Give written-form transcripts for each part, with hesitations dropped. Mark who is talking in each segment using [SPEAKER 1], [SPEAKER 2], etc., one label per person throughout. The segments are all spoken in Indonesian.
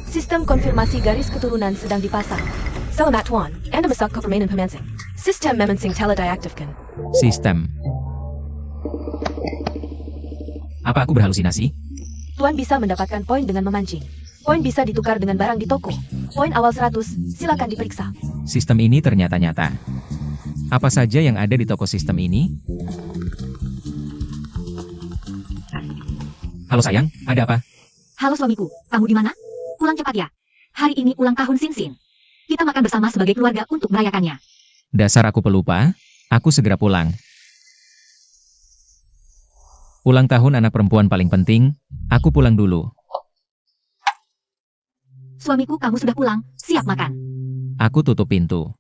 [SPEAKER 1] Sistem konfirmasi garis keturunan sedang dipasang. Selamat Tuan, Anda masak ke permainan pemancing. Sistem memancing telah diaktifkan.
[SPEAKER 2] Sistem. Apa aku berhalusinasi?
[SPEAKER 1] Tuan bisa mendapatkan poin dengan memancing. Poin bisa ditukar dengan barang di toko. Poin awal 100, silakan diperiksa.
[SPEAKER 2] Sistem ini ternyata nyata. Apa saja yang ada di toko sistem ini? Halo sayang, ada apa?
[SPEAKER 3] Halo suamiku, kamu di mana? Pulang cepat ya. Hari ini ulang tahun Sinsin. Kita makan bersama sebagai keluarga untuk merayakannya.
[SPEAKER 2] Dasar aku pelupa, aku segera pulang. Ulang tahun anak perempuan paling penting, aku pulang dulu.
[SPEAKER 3] Suamiku, kamu sudah pulang, siap makan.
[SPEAKER 2] Aku tutup pintu.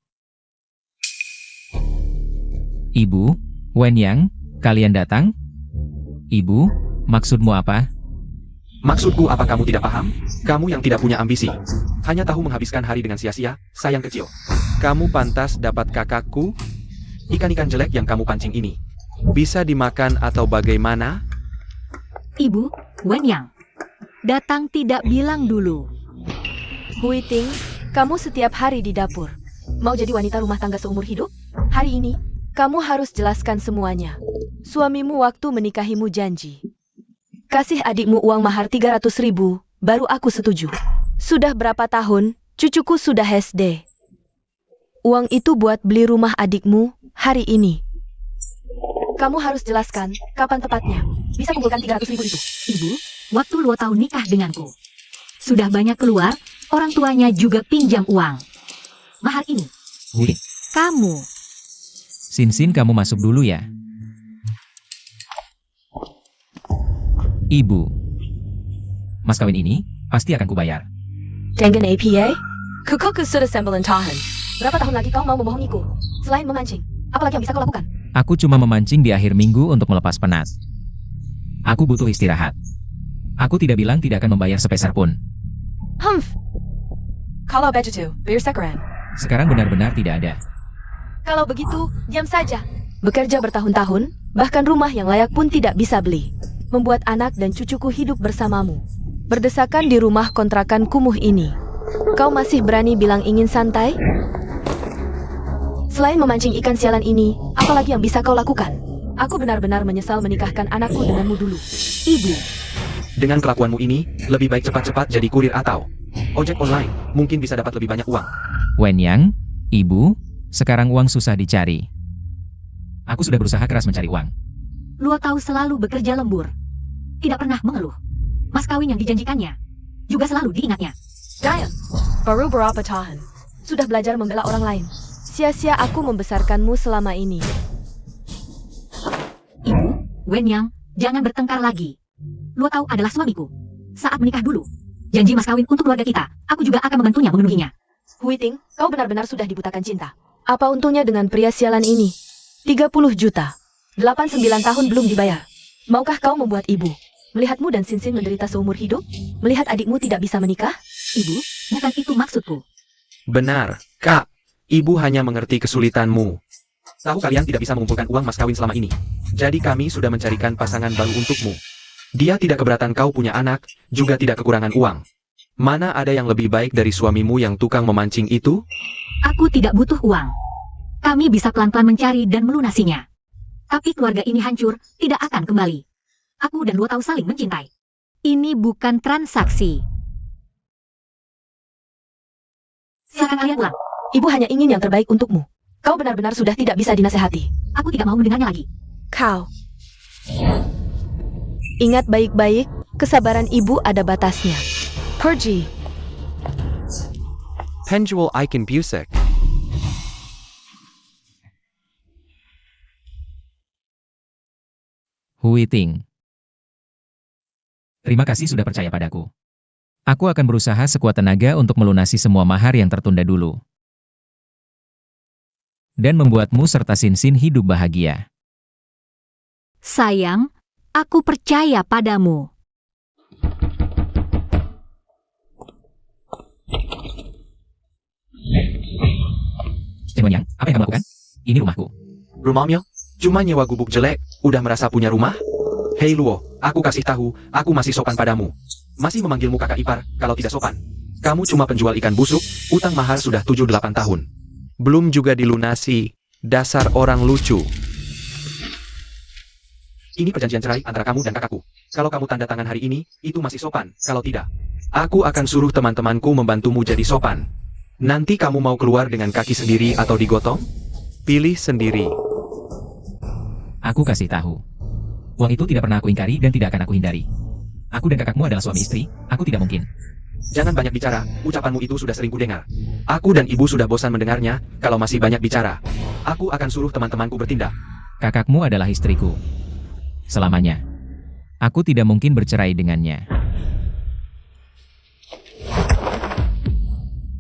[SPEAKER 2] Ibu, Wen Yang, kalian datang? Ibu, maksudmu apa?
[SPEAKER 4] Maksudku apa kamu tidak paham? Kamu yang tidak punya ambisi. Hanya tahu menghabiskan hari dengan sia-sia, sayang kecil. Kamu pantas dapat kakakku. Ikan-ikan jelek yang kamu pancing ini bisa dimakan atau bagaimana?
[SPEAKER 3] Ibu, Wen Yang. Datang tidak bilang dulu.
[SPEAKER 1] Hui Ting, kamu setiap hari di dapur. Mau jadi wanita rumah tangga seumur hidup? Hari ini, kamu harus jelaskan semuanya. Suamimu waktu menikahimu janji. Kasih adikmu uang mahar 300.000, baru aku setuju. Sudah berapa tahun, cucuku sudah SD. Uang itu buat beli rumah adikmu hari ini. Kamu harus jelaskan kapan tepatnya bisa kumpulkan 300.000 itu.
[SPEAKER 3] Ibu, waktu Luo tahu nikah denganku. Sudah banyak keluar, orang tuanya juga pinjam uang. Mahar ini,
[SPEAKER 2] Hui,
[SPEAKER 3] kamu.
[SPEAKER 2] Sinsin kamu masuk dulu ya. Ibu, mas kawin ini pasti akan kubayar.
[SPEAKER 1] Dengan APA? Kukoku sudah sembilan tahun. Berapa tahun lagi kau mau memohongiku? Selain memancing, apalagi yang bisa kau lakukan?
[SPEAKER 2] Aku cuma memancing di akhir minggu untuk melepas penat. Aku butuh istirahat. Aku tidak bilang tidak akan membayar sepeser pun.
[SPEAKER 1] Humph. Kalau begitu, bayar sekarang.
[SPEAKER 2] Sekarang benar-benar tidak ada.
[SPEAKER 1] Kalau begitu, diam saja. Bekerja bertahun-tahun, bahkan rumah yang layak pun tidak bisa beli. Membuat anak dan cucuku hidup bersamamu. Berdesakan di rumah kontrakan kumuh ini. Kau masih berani bilang ingin santai? Selain memancing ikan sialan ini, apalagi yang bisa kau lakukan? Aku benar-benar menyesal menikahkan anakku denganmu dulu.
[SPEAKER 3] Ibu,
[SPEAKER 4] Dengan kelakuanmu ini, lebih baik cepat-cepat jadi kurir atau ojek online. Mungkin bisa dapat lebih banyak uang.
[SPEAKER 2] Wen Yang, ibu, sekarang uang susah dicari. Aku sudah berusaha keras mencari uang.
[SPEAKER 3] Luo tahu selalu bekerja lembur. Tidak pernah mengeluh. Mas kawin yang dijanjikannya juga selalu diingatnya.
[SPEAKER 1] Diam. Baru berapa tahun? Sudah belajar membela orang lain. Sia-sia aku membesarkanmu selama ini.
[SPEAKER 3] Ibu, Wen Yang, jangan bertengkar lagi. Luo tahu adalah suamiku. Saat menikah dulu, janji mas kawin untuk keluarga kita, aku juga akan membantunya memenuhinya.
[SPEAKER 1] Hui Ting, kau benar-benar sudah dibutakan cinta. Apa untungnya dengan pria sialan ini? 30 juta. 89 tahun belum dibayar. Maukah kau membuat ibu melihatmu dan Sinsin menderita seumur hidup? Melihat adikmu tidak bisa menikah?
[SPEAKER 3] Ibu, bukan itu maksudku.
[SPEAKER 4] Benar, Kak. Ibu hanya mengerti kesulitanmu. Tahu kalian tidak bisa mengumpulkan uang mas kawin selama ini. Jadi kami sudah mencarikan pasangan baru untukmu. Dia tidak keberatan kau punya anak, juga tidak kekurangan uang. Mana ada yang lebih baik dari suamimu yang tukang memancing itu?
[SPEAKER 3] Aku tidak butuh uang. Kami bisa pelan-pelan mencari dan melunasinya. Tapi keluarga ini hancur, tidak akan kembali. Aku dan Luo tahu saling mencintai. Ini bukan transaksi. Silakan kalian pulang.
[SPEAKER 1] Ibu hanya ingin yang terbaik untukmu. Kau benar-benar sudah tidak bisa dinasehati.
[SPEAKER 3] Aku tidak mau mendengarnya lagi.
[SPEAKER 1] Kau. Ingat baik-baik, kesabaran ibu ada batasnya. Pergi.
[SPEAKER 4] Penjual ikan busek.
[SPEAKER 2] Hui Ting. Terima kasih sudah percaya padaku. Aku akan berusaha sekuat tenaga untuk melunasi semua mahar yang tertunda dulu. Dan membuatmu serta Sinsin hidup bahagia.
[SPEAKER 3] Sayang, aku percaya padamu.
[SPEAKER 2] Wen Yang, apa yang kamu lakukan? Ini rumahku.
[SPEAKER 4] Rumahnya? Cuma nyewa gubuk jelek, udah merasa punya rumah? Hei Luo, aku kasih tahu, aku masih sopan padamu. Masih memanggilmu kakak ipar, kalau tidak sopan. Kamu cuma penjual ikan busuk, utang mahar sudah 7-8 tahun. Belum juga dilunasi, dasar orang lucu. Ini perjanjian cerai antara kamu dan kakakku. Kalau kamu tanda tangan hari ini, itu masih sopan. Kalau tidak, aku akan suruh teman-temanku membantumu jadi sopan. Nanti kamu mau keluar dengan kaki sendiri atau digotong? Pilih sendiri.
[SPEAKER 2] Aku kasih tahu. Uang itu tidak pernah aku ingkari dan tidak akan aku hindari. Aku dan kakakmu adalah suami istri, aku tidak mungkin.
[SPEAKER 4] Jangan banyak bicara, ucapanmu itu sudah sering kudengar. Aku dan ibu sudah bosan mendengarnya, kalau masih banyak bicara. Aku akan suruh teman-temanku bertindak.
[SPEAKER 2] Kakakmu adalah istriku. Selamanya. Aku tidak mungkin bercerai dengannya.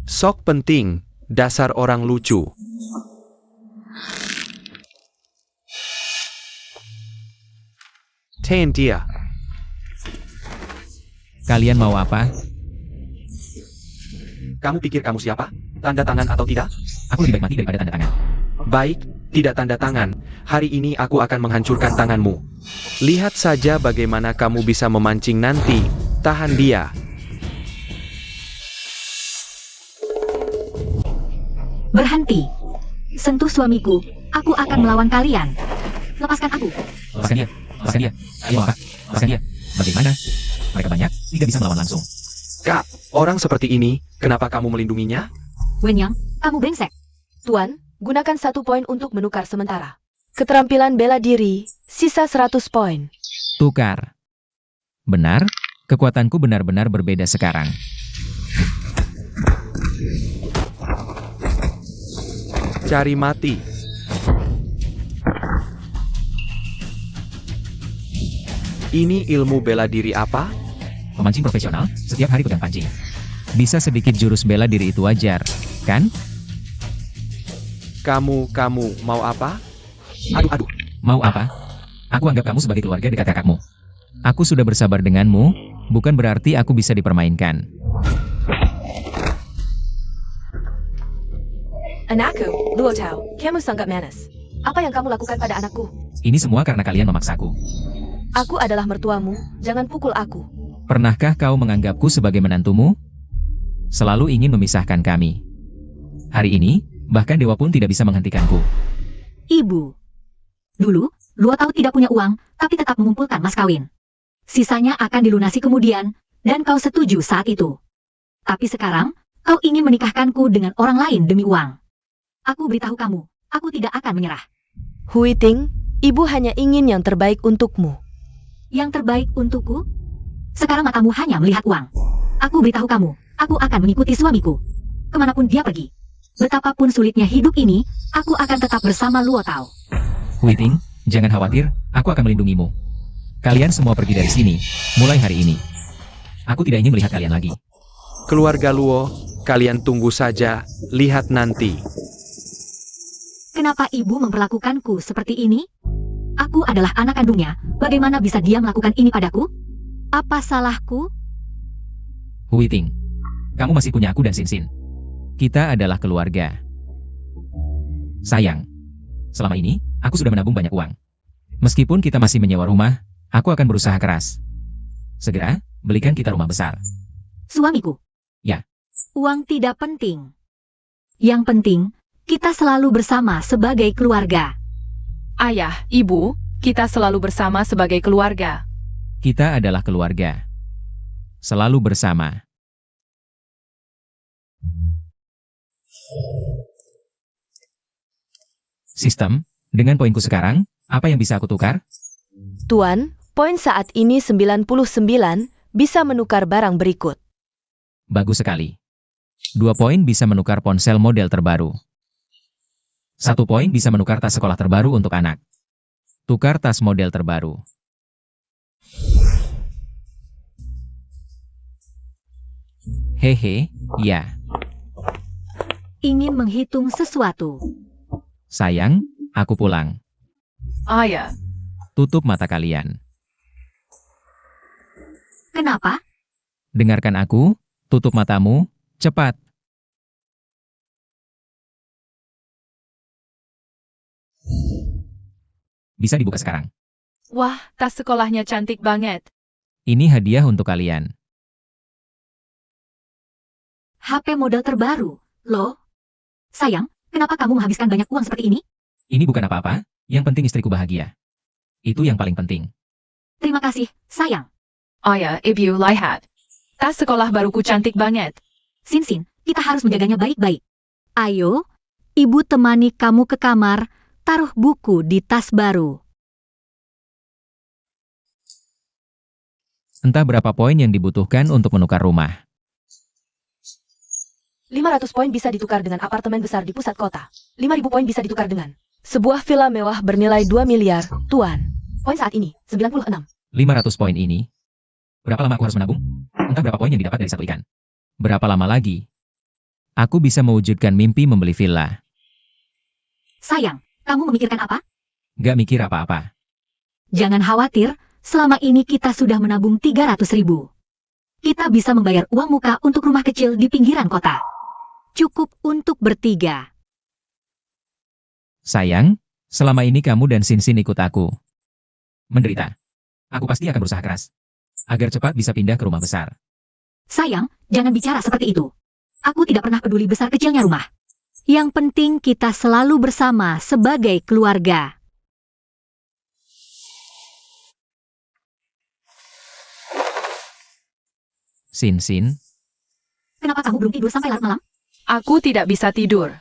[SPEAKER 4] Sok penting, dasar orang lucu. Tahan dia.
[SPEAKER 2] Kalian mau apa?
[SPEAKER 4] Kamu pikir kamu siapa? Tanda tangan atau tidak?
[SPEAKER 2] Aku lebih baik mati daripada tanda tangan.
[SPEAKER 4] Baik, tidak tanda tangan. Hari ini aku akan menghancurkan tanganmu. Lihat saja bagaimana kamu bisa memancing nanti. Tahan dia.
[SPEAKER 3] Berhenti. Sentuh suamiku. Aku akan melawan kalian. Lepaskan aku.
[SPEAKER 2] Lepaskan dia. Lepaskan dia. Ayo apa? Lepaskan dia. Bagaimana? Mereka banyak, tidak bisa melawan langsung.
[SPEAKER 4] Kak, orang seperti ini, kenapa kamu melindunginya?
[SPEAKER 3] Wenyang, kamu brengsek.
[SPEAKER 1] Tuan, gunakan 1 poin untuk menukar sementara. Keterampilan bela diri, sisa 100 poin.
[SPEAKER 2] Tukar. Benar, kekuatanku benar-benar berbeda sekarang.
[SPEAKER 4] Cari mati. Ini ilmu bela diri apa?
[SPEAKER 2] Pemancing profesional, setiap hari pegang pancing. Bisa sedikit jurus bela diri itu wajar, kan?
[SPEAKER 4] Kamu mau apa? Aduh.
[SPEAKER 2] Mau apa? Aku anggap kamu sebagai keluarga dekat kakakmu. Aku sudah bersabar denganmu, bukan berarti aku bisa dipermainkan.
[SPEAKER 1] Anakku, Luo Tao, kamu sangat manis. Apa yang kamu lakukan pada anakku?
[SPEAKER 2] Ini semua karena kalian memaksaku.
[SPEAKER 1] Aku adalah mertuamu, jangan pukul aku.
[SPEAKER 2] Pernahkah kau menganggapku sebagai menantumu? Selalu ingin memisahkan kami. Hari ini, bahkan dewa pun tidak bisa menghentikanku.
[SPEAKER 3] Ibu. Dulu, Luo Tao tidak punya uang, tapi tetap mengumpulkan mas kawin. Sisanya akan dilunasi kemudian, dan kau setuju saat itu. Tapi sekarang, kau ingin menikahkanku dengan orang lain demi uang. Aku beritahu kamu, aku tidak akan menyerah.
[SPEAKER 1] Hui Ting, ibu hanya ingin yang terbaik untukmu.
[SPEAKER 3] Yang terbaik untukku? Sekarang matamu hanya melihat uang. Aku beritahu kamu, aku akan mengikuti suamiku. Kemanapun dia pergi. Betapapun sulitnya hidup ini, aku akan tetap bersama Luo Tao.
[SPEAKER 2] Hui Ting, jangan khawatir, aku akan melindungimu. Kalian semua pergi dari sini, mulai hari ini. Aku tidak ingin melihat kalian lagi.
[SPEAKER 4] Keluarga Luo, kalian tunggu saja, lihat nanti.
[SPEAKER 3] Kenapa ibu memperlakukanku seperti ini? Aku adalah anak kandungnya, bagaimana bisa dia melakukan ini padaku? Apa salahku?
[SPEAKER 2] Hui Ting, kamu masih punya aku dan Sin Sin. Kita adalah keluarga. Sayang, selama ini, aku sudah menabung banyak uang. Meskipun kita masih menyewa rumah, aku akan berusaha keras. Segera, belikan kita rumah besar.
[SPEAKER 3] Suamiku?
[SPEAKER 2] Ya.
[SPEAKER 3] Uang tidak penting. Yang penting, kita selalu bersama sebagai keluarga.
[SPEAKER 5] Ayah, ibu, kita selalu bersama sebagai keluarga.
[SPEAKER 2] Kita adalah keluarga. Selalu bersama. Sistem, dengan poinku sekarang, apa yang bisa aku tukar?
[SPEAKER 1] Tuan, poin saat ini 99 bisa menukar barang berikut.
[SPEAKER 2] Bagus sekali. 2 poin bisa menukar ponsel model terbaru. 1 poin bisa menukar tas sekolah terbaru untuk anak. Tukar tas model terbaru. Hehe, ya.
[SPEAKER 3] Ingin menghitung sesuatu.
[SPEAKER 2] Sayang, aku pulang.
[SPEAKER 5] Ayah,
[SPEAKER 2] Tutup mata kalian.
[SPEAKER 3] Kenapa?
[SPEAKER 2] Dengarkan aku, tutup matamu, cepat. Bisa dibuka sekarang.
[SPEAKER 5] wah, tas sekolahnya cantik banget.
[SPEAKER 2] Ini hadiah untuk kalian.
[SPEAKER 3] HP model terbaru. Loh? Sayang, kenapa kamu menghabiskan banyak uang seperti ini?
[SPEAKER 2] Ini bukan apa-apa, yang penting istriku bahagia. Itu yang paling penting.
[SPEAKER 3] Terima kasih, sayang.
[SPEAKER 5] Oh ya, Ibu, lihat. Tas sekolah baruku cantik banget.
[SPEAKER 3] Sin, kita harus menjaganya baik-baik. Ayo, ibu temani kamu ke kamar, taruh buku di tas baru.
[SPEAKER 2] Entah berapa poin yang dibutuhkan untuk menukar rumah.
[SPEAKER 1] 500 poin bisa ditukar dengan apartemen besar di pusat kota. 5.000 poin bisa ditukar dengan sebuah villa mewah bernilai 2 miliar, Tuan. Poin saat ini, 96.
[SPEAKER 2] 500 poin ini. Berapa lama aku harus menabung? Entah berapa poin yang didapat dari satu ikan. Berapa lama lagi? Aku bisa mewujudkan mimpi membeli villa.
[SPEAKER 3] Sayang, kamu memikirkan apa?
[SPEAKER 2] Gak mikir apa-apa.
[SPEAKER 3] Jangan khawatir, selama ini kita sudah menabung 300.000. Kita bisa membayar uang muka untuk rumah kecil di pinggiran kota. Cukup untuk bertiga.
[SPEAKER 2] Sayang, selama ini kamu dan Sinsin ikut aku. Menderita. Aku pasti akan berusaha keras. Agar cepat bisa pindah ke rumah besar.
[SPEAKER 3] Sayang, jangan bicara seperti itu. Aku tidak pernah peduli besar kecilnya rumah. Yang penting kita selalu bersama sebagai keluarga.
[SPEAKER 2] Sinsin,
[SPEAKER 3] Kenapa kamu belum tidur sampai larut malam?
[SPEAKER 5] Aku tidak bisa tidur.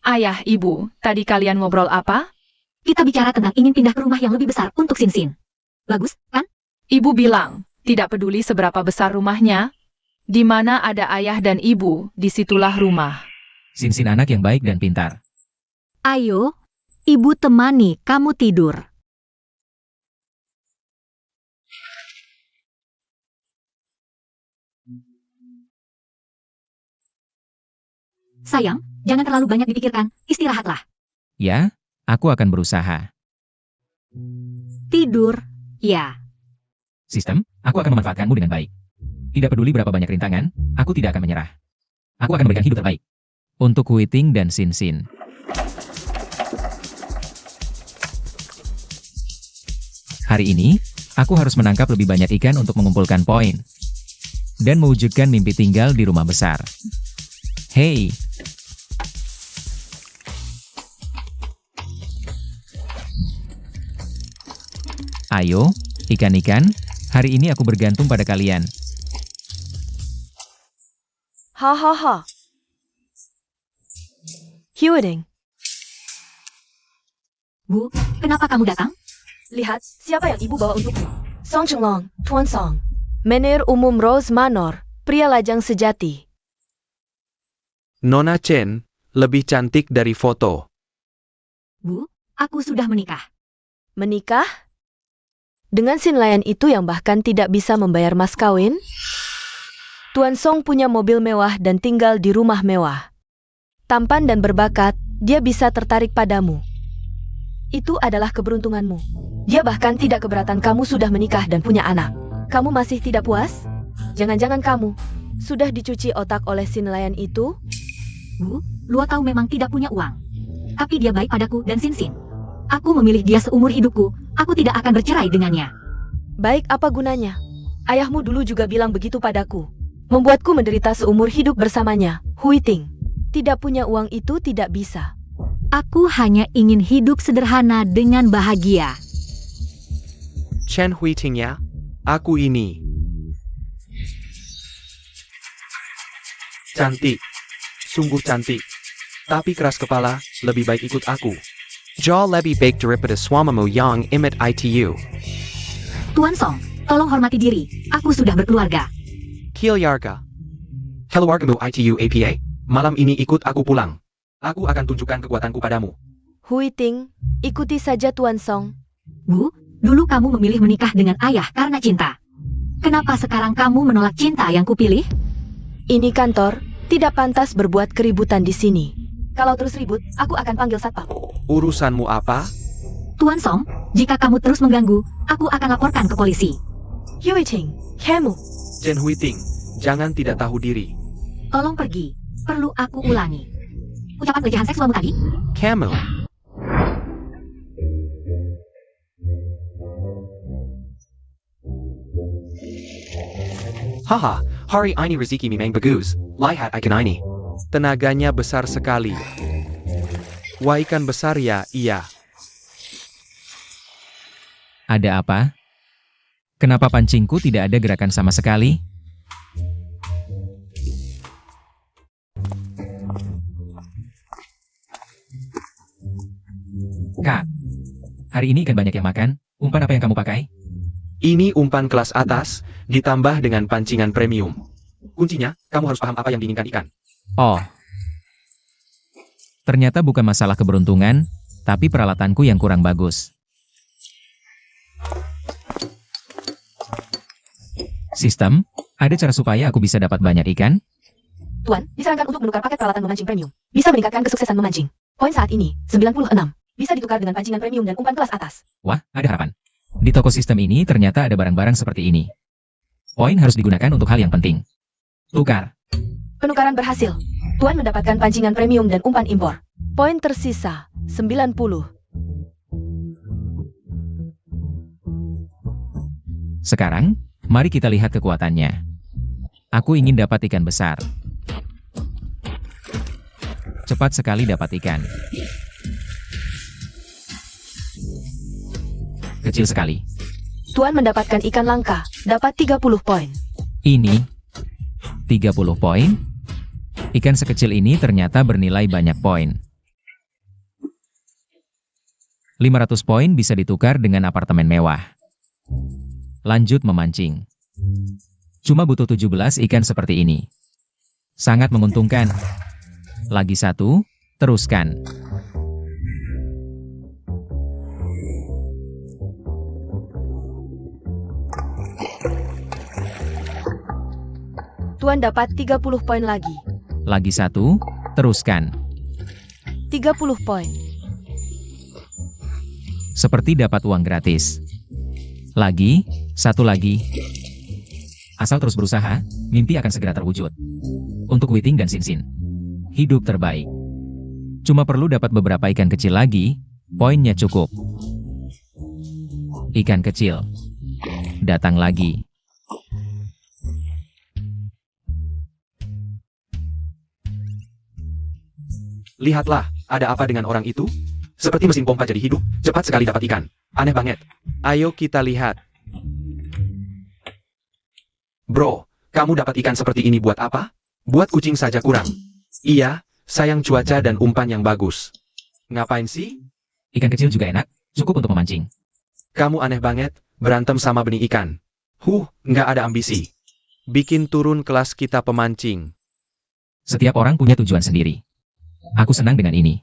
[SPEAKER 5] Ayah, Ibu, tadi kalian ngobrol apa?
[SPEAKER 3] Kita bicara tentang ingin pindah ke rumah yang lebih besar untuk Sin. Bagus, kan?
[SPEAKER 5] Ibu bilang, tidak peduli seberapa besar rumahnya, di mana ada ayah dan ibu, disitulah rumah.
[SPEAKER 2] Sinsin anak yang baik dan pintar.
[SPEAKER 3] Ayo, ibu temani kamu tidur. Sayang, jangan terlalu banyak dipikirkan, istirahatlah.
[SPEAKER 2] Ya, aku akan berusaha.
[SPEAKER 3] Tidur, ya.
[SPEAKER 2] Sistem, aku akan memanfaatkanmu dengan baik. Tidak peduli berapa banyak rintangan, aku tidak akan menyerah. Aku akan memberikan hidup terbaik. Untuk Huiting dan Sinsin. Hari ini, aku harus menangkap lebih banyak ikan untuk mengumpulkan poin. Dan mewujudkan mimpi tinggal di rumah besar. Hey! Ayo, ikan-ikan, hari ini aku bergantung pada kalian.
[SPEAKER 1] Hahaha. Huiting,
[SPEAKER 3] Bu, kenapa kamu datang?
[SPEAKER 1] lihat siapa yang ibu bawa untukmu. Song Chenglong, Tuan Song. Menir umum Rose Manor, pria lajang sejati.
[SPEAKER 4] Nona Chen, lebih cantik dari foto.
[SPEAKER 3] Bu, aku sudah menikah.
[SPEAKER 1] Menikah? Dengan Sin Layan itu yang bahkan tidak bisa membayar mas kawin? Tuan Song punya mobil mewah dan tinggal di rumah mewah. Tampan dan berbakat, dia bisa tertarik padamu. Itu adalah keberuntunganmu. Dia bahkan tidak keberatan kamu sudah menikah dan punya anak. Kamu masih tidak puas? Jangan-jangan kamu sudah dicuci otak oleh Sin Layan itu?
[SPEAKER 3] Bu, Luo tahu memang tidak punya uang. Tapi dia baik padaku dan Sin. Aku memilih dia seumur hidupku, aku tidak akan bercerai dengannya.
[SPEAKER 1] Baik, apa gunanya? Ayahmu dulu juga bilang begitu padaku. Membuatku menderita seumur hidup bersamanya. Huiting. Tidak punya uang itu tidak bisa.
[SPEAKER 3] Aku hanya ingin hidup sederhana dengan bahagia.
[SPEAKER 4] Chen Huiting ya, aku ini. Cantik. Sungguh cantik. Tapi keras kepala, lebih baik ikut aku. Jaw lebih baik daripada suamamu yang imit itu.
[SPEAKER 3] Tuan Song, tolong hormati diri, aku sudah berkeluarga.
[SPEAKER 4] Keluarga. Keluargamu itu apa? Malam ini ikut aku pulang. Aku akan tunjukkan kekuatanku padamu.
[SPEAKER 1] Huiting, ikuti saja Tuan Song.
[SPEAKER 3] Bu, dulu kamu memilih menikah dengan ayah karena cinta. Kenapa sekarang kamu menolak cinta yang kupilih?
[SPEAKER 1] Ini kantor, tidak pantas berbuat keributan di sini. Kalau terus ribut, aku akan panggil satpam.
[SPEAKER 4] Urusanmu apa?
[SPEAKER 3] Tuan Song, jika kamu terus mengganggu, aku akan laporkan ke polisi.
[SPEAKER 1] Huiting, kamu.
[SPEAKER 4] Chen Huiting, jangan tidak tahu diri.
[SPEAKER 3] Tolong pergi, perlu aku ulangi. Ucapan pelecehan seksualmu tadi?
[SPEAKER 4] Kamu. Haha, Hari ini rezeki memang bagus. Lihat ikan ini. Tenaganya besar sekali. Wah, ikan besar ya, iya.
[SPEAKER 2] Ada apa? Kenapa pancingku tidak ada gerakan sama sekali? Kak, hari ini ikan banyak yang makan. Umpan apa yang kamu pakai?
[SPEAKER 4] Ini umpan kelas atas, ditambah dengan pancingan premium. Kuncinya, kamu harus paham apa yang diinginkan ikan.
[SPEAKER 2] Oh. Ternyata bukan masalah keberuntungan, tapi peralatanku yang kurang bagus. Sistem, ada cara supaya aku bisa dapat banyak ikan?
[SPEAKER 1] Tuan, disarankan untuk menukar paket peralatan memancing premium. Bisa meningkatkan kesuksesan memancing. Poin saat ini, 96. Bisa ditukar dengan pancingan premium dan umpan kelas atas.
[SPEAKER 2] Wah, ada harapan. Di toko sistem ini ternyata ada barang-barang seperti ini. Poin harus digunakan untuk hal yang penting. Tukar.
[SPEAKER 1] Penukaran berhasil. Tuan mendapatkan pancingan premium dan umpan impor. Poin tersisa, 90.
[SPEAKER 2] Sekarang, mari kita lihat kekuatannya. Aku ingin dapat ikan besar. Cepat sekali dapat ikan. Kecil sekali.
[SPEAKER 1] Tuan mendapatkan ikan langka, dapat 30 poin.
[SPEAKER 2] Ini 30 poin. Ikan sekecil ini ternyata bernilai banyak poin. 500 poin bisa ditukar dengan apartemen mewah. Lanjut memancing. Cuma butuh 17 ikan seperti ini. Sangat menguntungkan. Lagi satu, teruskan.
[SPEAKER 1] Tuan dapat 30 poin lagi.
[SPEAKER 2] Lagi satu, teruskan.
[SPEAKER 1] 30 poin.
[SPEAKER 2] Seperti dapat uang gratis. Lagi, satu lagi. Asal terus berusaha, mimpi akan segera terwujud. Untuk Witing dan Sinsin. Hidup terbaik. Cuma perlu dapat beberapa ikan kecil lagi, poinnya cukup. Ikan kecil. Datang lagi.
[SPEAKER 4] Lihatlah, ada apa dengan orang itu? Seperti mesin pompa jadi hidup, cepat sekali dapat ikan. Aneh banget. Ayo kita lihat. Bro, kamu dapat ikan seperti ini buat apa? Buat kucing saja kurang. Iya, sayang cuaca dan umpan yang bagus. Ngapain sih?
[SPEAKER 2] Ikan kecil juga enak, cukup untuk memancing.
[SPEAKER 4] Kamu aneh banget, berantem sama benih ikan. Nggak ada ambisi. Bikin turun kelas kita pemancing.
[SPEAKER 2] Setiap orang punya tujuan sendiri. Aku senang dengan ini.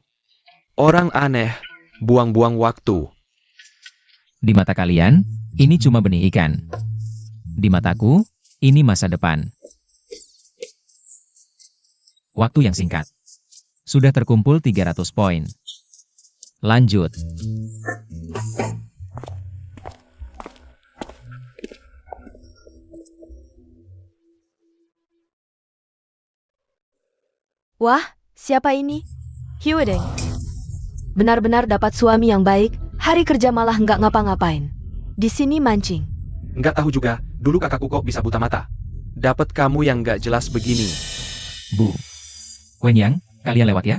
[SPEAKER 4] Orang aneh, buang-buang waktu.
[SPEAKER 2] Di mata kalian, ini cuma benih ikan. Di mataku, ini masa depan. Waktu yang singkat. Sudah terkumpul 300 poin. Lanjut.
[SPEAKER 1] Wah, siapa ini? Hyudeng. Benar-benar dapat suami yang baik, hari kerja malah nggak ngapa-ngapain. Di sini mancing.
[SPEAKER 4] Nggak tahu juga, dulu kakakku kok bisa buta mata. Dapat kamu yang nggak jelas begini.
[SPEAKER 2] Bu. Wenyang, kalian lewat ya?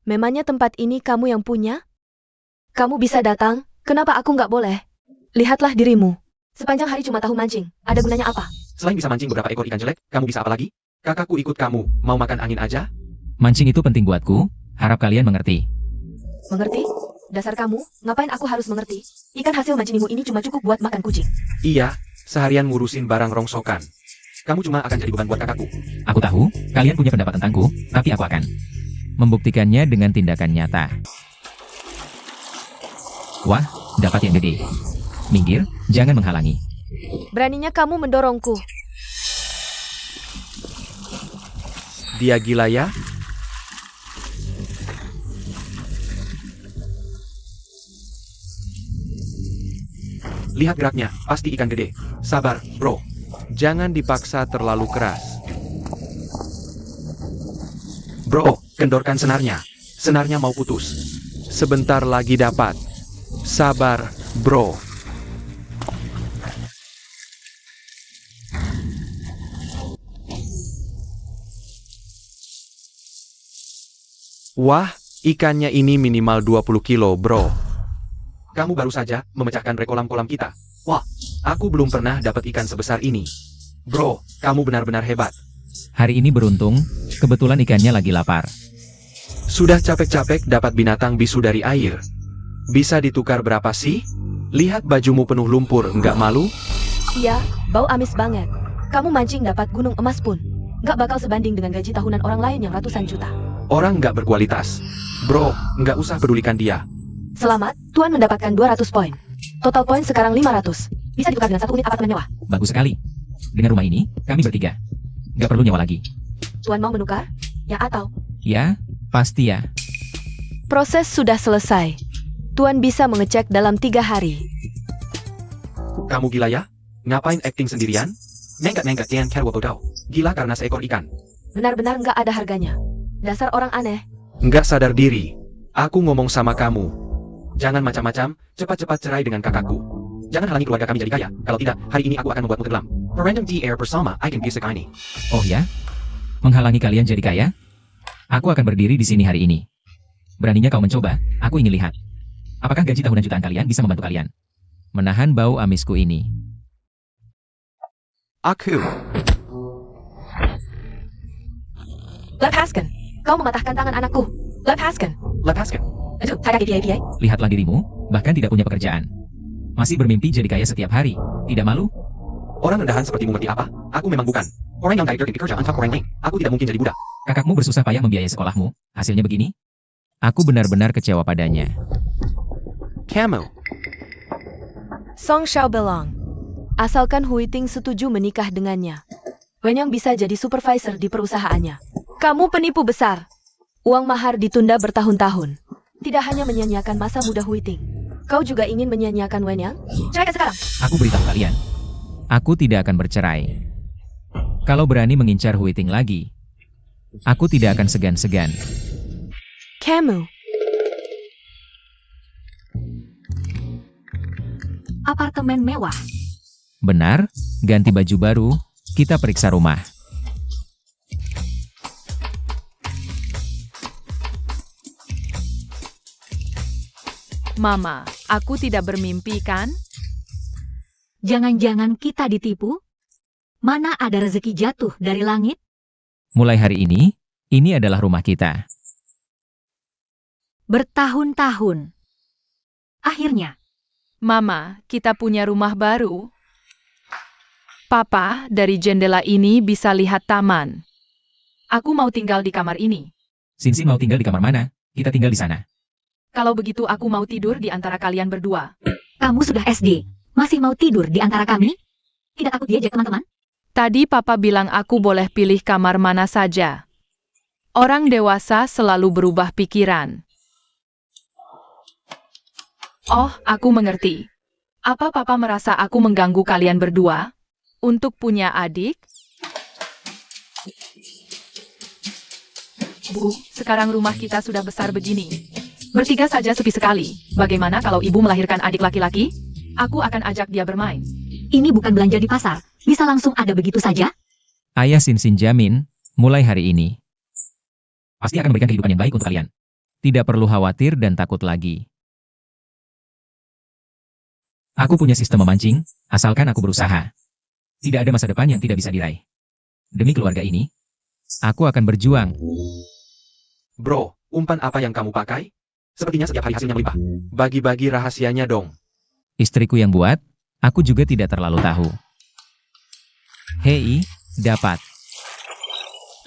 [SPEAKER 1] Memangnya tempat ini kamu yang punya? Kamu bisa datang, kenapa aku nggak boleh? Lihatlah dirimu. Sepanjang hari cuma tahu mancing, ada gunanya apa?
[SPEAKER 4] Selain bisa mancing beberapa ekor ikan jelek, kamu bisa apa lagi? Kakakku ikut kamu, mau makan angin aja?
[SPEAKER 2] Mancing itu penting buatku, harap kalian mengerti.
[SPEAKER 1] Mengerti? Dasar kamu, ngapain aku harus mengerti? Ikan hasil mancingmu ini cuma cukup buat makan kucing.
[SPEAKER 4] Iya, seharian ngurusin barang rongsokan. Kamu cuma akan jadi beban buat kakakku.
[SPEAKER 2] Aku tahu, kalian punya pendapat tentangku, tapi aku akan membuktikannya dengan tindakan nyata. Wah, dapat yang gede. Minggir, jangan menghalangi.
[SPEAKER 1] Beraninya kamu mendorongku.
[SPEAKER 4] Dia gila ya? Lihat geraknya, pasti ikan gede. Sabar, bro. Jangan dipaksa terlalu keras. Bro, kendorkan senarnya. Senarnya mau putus. Sebentar lagi dapat. Sabar, bro. Wah, ikannya ini minimal 20 kilo, bro. Kamu baru saja memecahkan kolam-kolam kita. Wah, aku belum pernah dapat ikan sebesar ini. Bro, kamu benar-benar hebat.
[SPEAKER 2] Hari ini beruntung, kebetulan ikannya lagi lapar.
[SPEAKER 4] Sudah capek-capek dapat binatang bisu dari air. Bisa ditukar berapa sih? Lihat bajumu penuh lumpur, nggak malu?
[SPEAKER 1] Iya, bau amis banget. Kamu mancing dapat gunung emas pun. Nggak bakal sebanding dengan gaji tahunan orang lain yang ratusan juta.
[SPEAKER 4] Orang nggak berkualitas. Bro, nggak usah pedulikan dia.
[SPEAKER 1] Selamat, Tuan mendapatkan 200 poin. Total poin sekarang 500. Bisa ditukar dengan 1 unit apartemen mewah.
[SPEAKER 2] Bagus sekali. Dengan rumah ini, kami bertiga. Nggak perlu nyewa lagi.
[SPEAKER 1] Tuan mau menukar? Ya atau?
[SPEAKER 2] Ya, pasti ya.
[SPEAKER 1] Proses sudah selesai. Tuan bisa mengecek dalam 3 hari.
[SPEAKER 4] Kamu gila ya? Ngapain acting sendirian? Nengkat-nengkat jangan care bodoh. Gila karena seekor ikan.
[SPEAKER 1] Benar-benar nggak ada harganya. Dasar orang aneh.
[SPEAKER 4] Nggak sadar diri. Aku ngomong sama kamu. Jangan macam-macam, cepat-cepat cerai dengan kakakku. Jangan halangi keluarga kami jadi kaya. Kalau tidak, hari ini aku akan membuatmu tenggelam. Random di air bersama, I can bisa ini.
[SPEAKER 2] Oh ya? Menghalangi kalian jadi kaya? Aku akan berdiri di sini hari ini. Beraninya kau mencoba, aku ingin lihat. Apakah gaji tahunan jutaan kalian bisa membantu kalian menahan bau amisku ini?
[SPEAKER 4] Aku.
[SPEAKER 1] Lepaskan. Kau mematahkan tangan anakku. Lepaskan.
[SPEAKER 4] Lepaskan.
[SPEAKER 1] Aduh, saya KPI.
[SPEAKER 2] Lihatlah dirimu, bahkan tidak punya pekerjaan. Masih bermimpi jadi kaya setiap hari. Tidak malu?
[SPEAKER 4] Orang rendahan sepertimu ngerti apa? Aku memang bukan. Orang yang gak kerja untuk orang lain. Aku tidak mungkin jadi budak.
[SPEAKER 2] Kakakmu bersusah payah membiayai sekolahmu. Hasilnya begini? Aku benar-benar kecewa padanya.
[SPEAKER 4] Kamu.
[SPEAKER 1] Song Xiao Belong. Asalkan Huiting setuju menikah dengannya. Wenyang bisa jadi supervisor di perusahaannya. Kamu penipu besar. Uang mahar ditunda bertahun-tahun. Tidak hanya menyia-nyiakan masa muda Huiting. Kau juga ingin menyia-nyiakan Wenyang? Ceraikan sekarang.
[SPEAKER 2] Aku beritahu kalian. Aku tidak akan bercerai. Kalau berani mengincar Huiting lagi, aku tidak akan segan-segan.
[SPEAKER 1] Kamu.
[SPEAKER 3] Apartemen mewah.
[SPEAKER 2] Benar, ganti baju baru, kita periksa rumah.
[SPEAKER 5] Mama, aku tidak bermimpi kan?
[SPEAKER 3] Jangan-jangan kita ditipu? Mana ada rezeki jatuh dari langit?
[SPEAKER 2] Mulai hari ini adalah rumah kita.
[SPEAKER 3] Bertahun-tahun. Akhirnya,
[SPEAKER 5] Mama, kita punya rumah baru. Papa, dari jendela ini bisa lihat taman. Aku mau tinggal di kamar ini.
[SPEAKER 2] Sinsin mau tinggal di kamar mana? Kita tinggal di sana.
[SPEAKER 5] Kalau begitu aku mau tidur di antara kalian berdua.
[SPEAKER 3] kamu sudah SD. Masih mau tidur di antara kami? Tidak takut diajak teman-teman?
[SPEAKER 5] Tadi Papa bilang aku boleh pilih kamar mana saja. Orang dewasa selalu berubah pikiran. Oh, aku mengerti. Apa Papa merasa aku mengganggu kalian berdua? Untuk punya adik? Bu, sekarang rumah kita sudah besar begini. Bertiga saja sepi sekali. Bagaimana kalau ibu melahirkan adik laki-laki? Aku akan ajak dia bermain.
[SPEAKER 3] Ini bukan belanja di pasar. Bisa langsung ada begitu saja?
[SPEAKER 2] Ayah Sinsin jamin, mulai hari ini. Pasti akan memberikan kehidupan yang baik untuk kalian. Tidak perlu khawatir dan takut lagi. Aku punya sistem memancing, asalkan aku berusaha. Tidak ada masa depan yang tidak bisa diraih. Demi keluarga ini, aku akan berjuang.
[SPEAKER 4] Bro, umpan apa yang kamu pakai? Sepertinya setiap hari hasilnya melimpah. Bagi-bagi rahasianya dong.
[SPEAKER 2] Istriku yang buat, aku juga tidak terlalu tahu. Hei, dapat.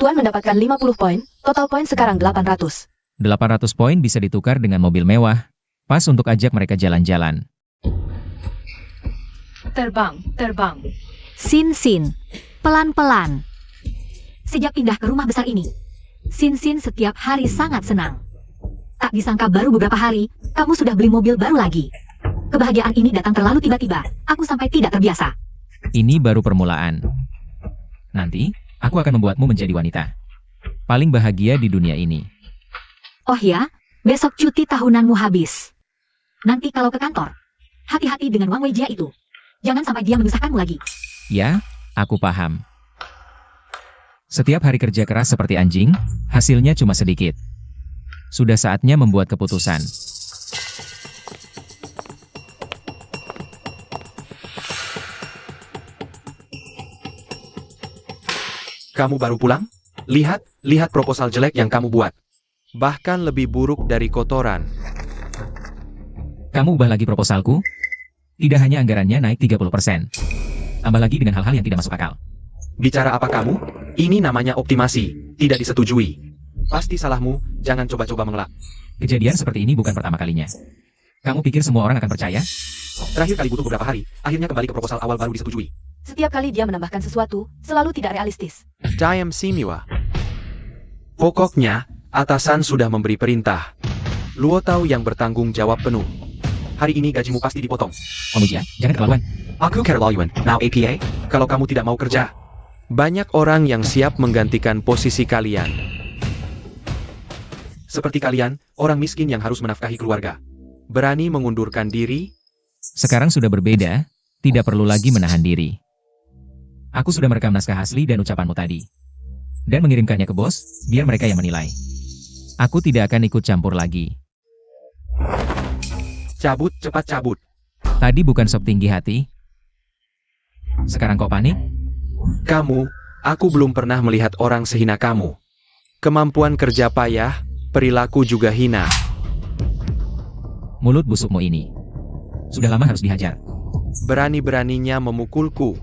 [SPEAKER 1] Tuan mendapatkan 50 poin. Total poin sekarang 800.
[SPEAKER 2] 800 poin bisa ditukar dengan mobil mewah. Pas untuk ajak mereka jalan-jalan.
[SPEAKER 5] Terbang, terbang.
[SPEAKER 3] Sin-Sin. Pelan-pelan. Sejak pindah ke rumah besar ini, Sin-Sin setiap hari sangat senang. Tak disangka baru beberapa hari, kamu sudah beli mobil baru lagi. Kebahagiaan ini datang terlalu tiba-tiba. Aku sampai tidak terbiasa.
[SPEAKER 2] Ini baru permulaan. Nanti, aku akan membuatmu menjadi wanita paling bahagia di dunia ini.
[SPEAKER 3] Oh ya, besok cuti tahunanmu habis. Nanti kalau ke kantor, hati-hati dengan Wang Weijia itu. Jangan sampai dia menyusahkanmu lagi.
[SPEAKER 2] Ya, aku paham. Setiap hari kerja keras seperti anjing, hasilnya cuma sedikit. Sudah saatnya membuat keputusan.
[SPEAKER 4] Kamu baru pulang? Lihat proposal jelek yang kamu buat. Bahkan lebih buruk dari kotoran.
[SPEAKER 2] Kamu ubah lagi proposalku? Tidak hanya anggarannya naik 30%. Tambah lagi dengan hal-hal yang tidak masuk akal.
[SPEAKER 4] Bicara apa kamu? Ini namanya optimasi, tidak disetujui. Pasti salahmu, jangan coba-coba mengelak.
[SPEAKER 2] Kejadian seperti ini bukan pertama kalinya. Kamu pikir semua orang akan percaya?
[SPEAKER 4] Terakhir kali butuh beberapa hari, akhirnya kembali ke proposal awal baru disetujui.
[SPEAKER 1] Setiap kali dia menambahkan sesuatu, selalu tidak realistis.
[SPEAKER 4] Diam Simiwa. Pokoknya, atasan sudah memberi perintah. Luo tahu yang bertanggung jawab penuh. Hari ini gajimu pasti dipotong.
[SPEAKER 2] Om Ujia, jangan keterlaluan.
[SPEAKER 4] Aku keterlaluan. Now APA, kalau kamu tidak mau kerja. Banyak orang yang siap menggantikan posisi kalian. Seperti kalian, orang miskin yang harus menafkahi keluarga. Berani mengundurkan diri.
[SPEAKER 2] Sekarang sudah berbeda, tidak perlu lagi menahan diri. Aku sudah merekam naskah asli dan ucapanmu tadi. Dan mengirimkannya ke bos, biar mereka yang menilai. Aku tidak akan ikut campur lagi.
[SPEAKER 4] Cabut, cepat cabut.
[SPEAKER 2] Tadi bukan sop tinggi hati. Sekarang kok panik?
[SPEAKER 4] Aku belum pernah melihat orang sehina kamu. Kemampuan kerja payah, perilaku juga hina.
[SPEAKER 2] Mulut busukmu ini. Sudah lama harus dihajar.
[SPEAKER 4] Berani-beraninya memukulku.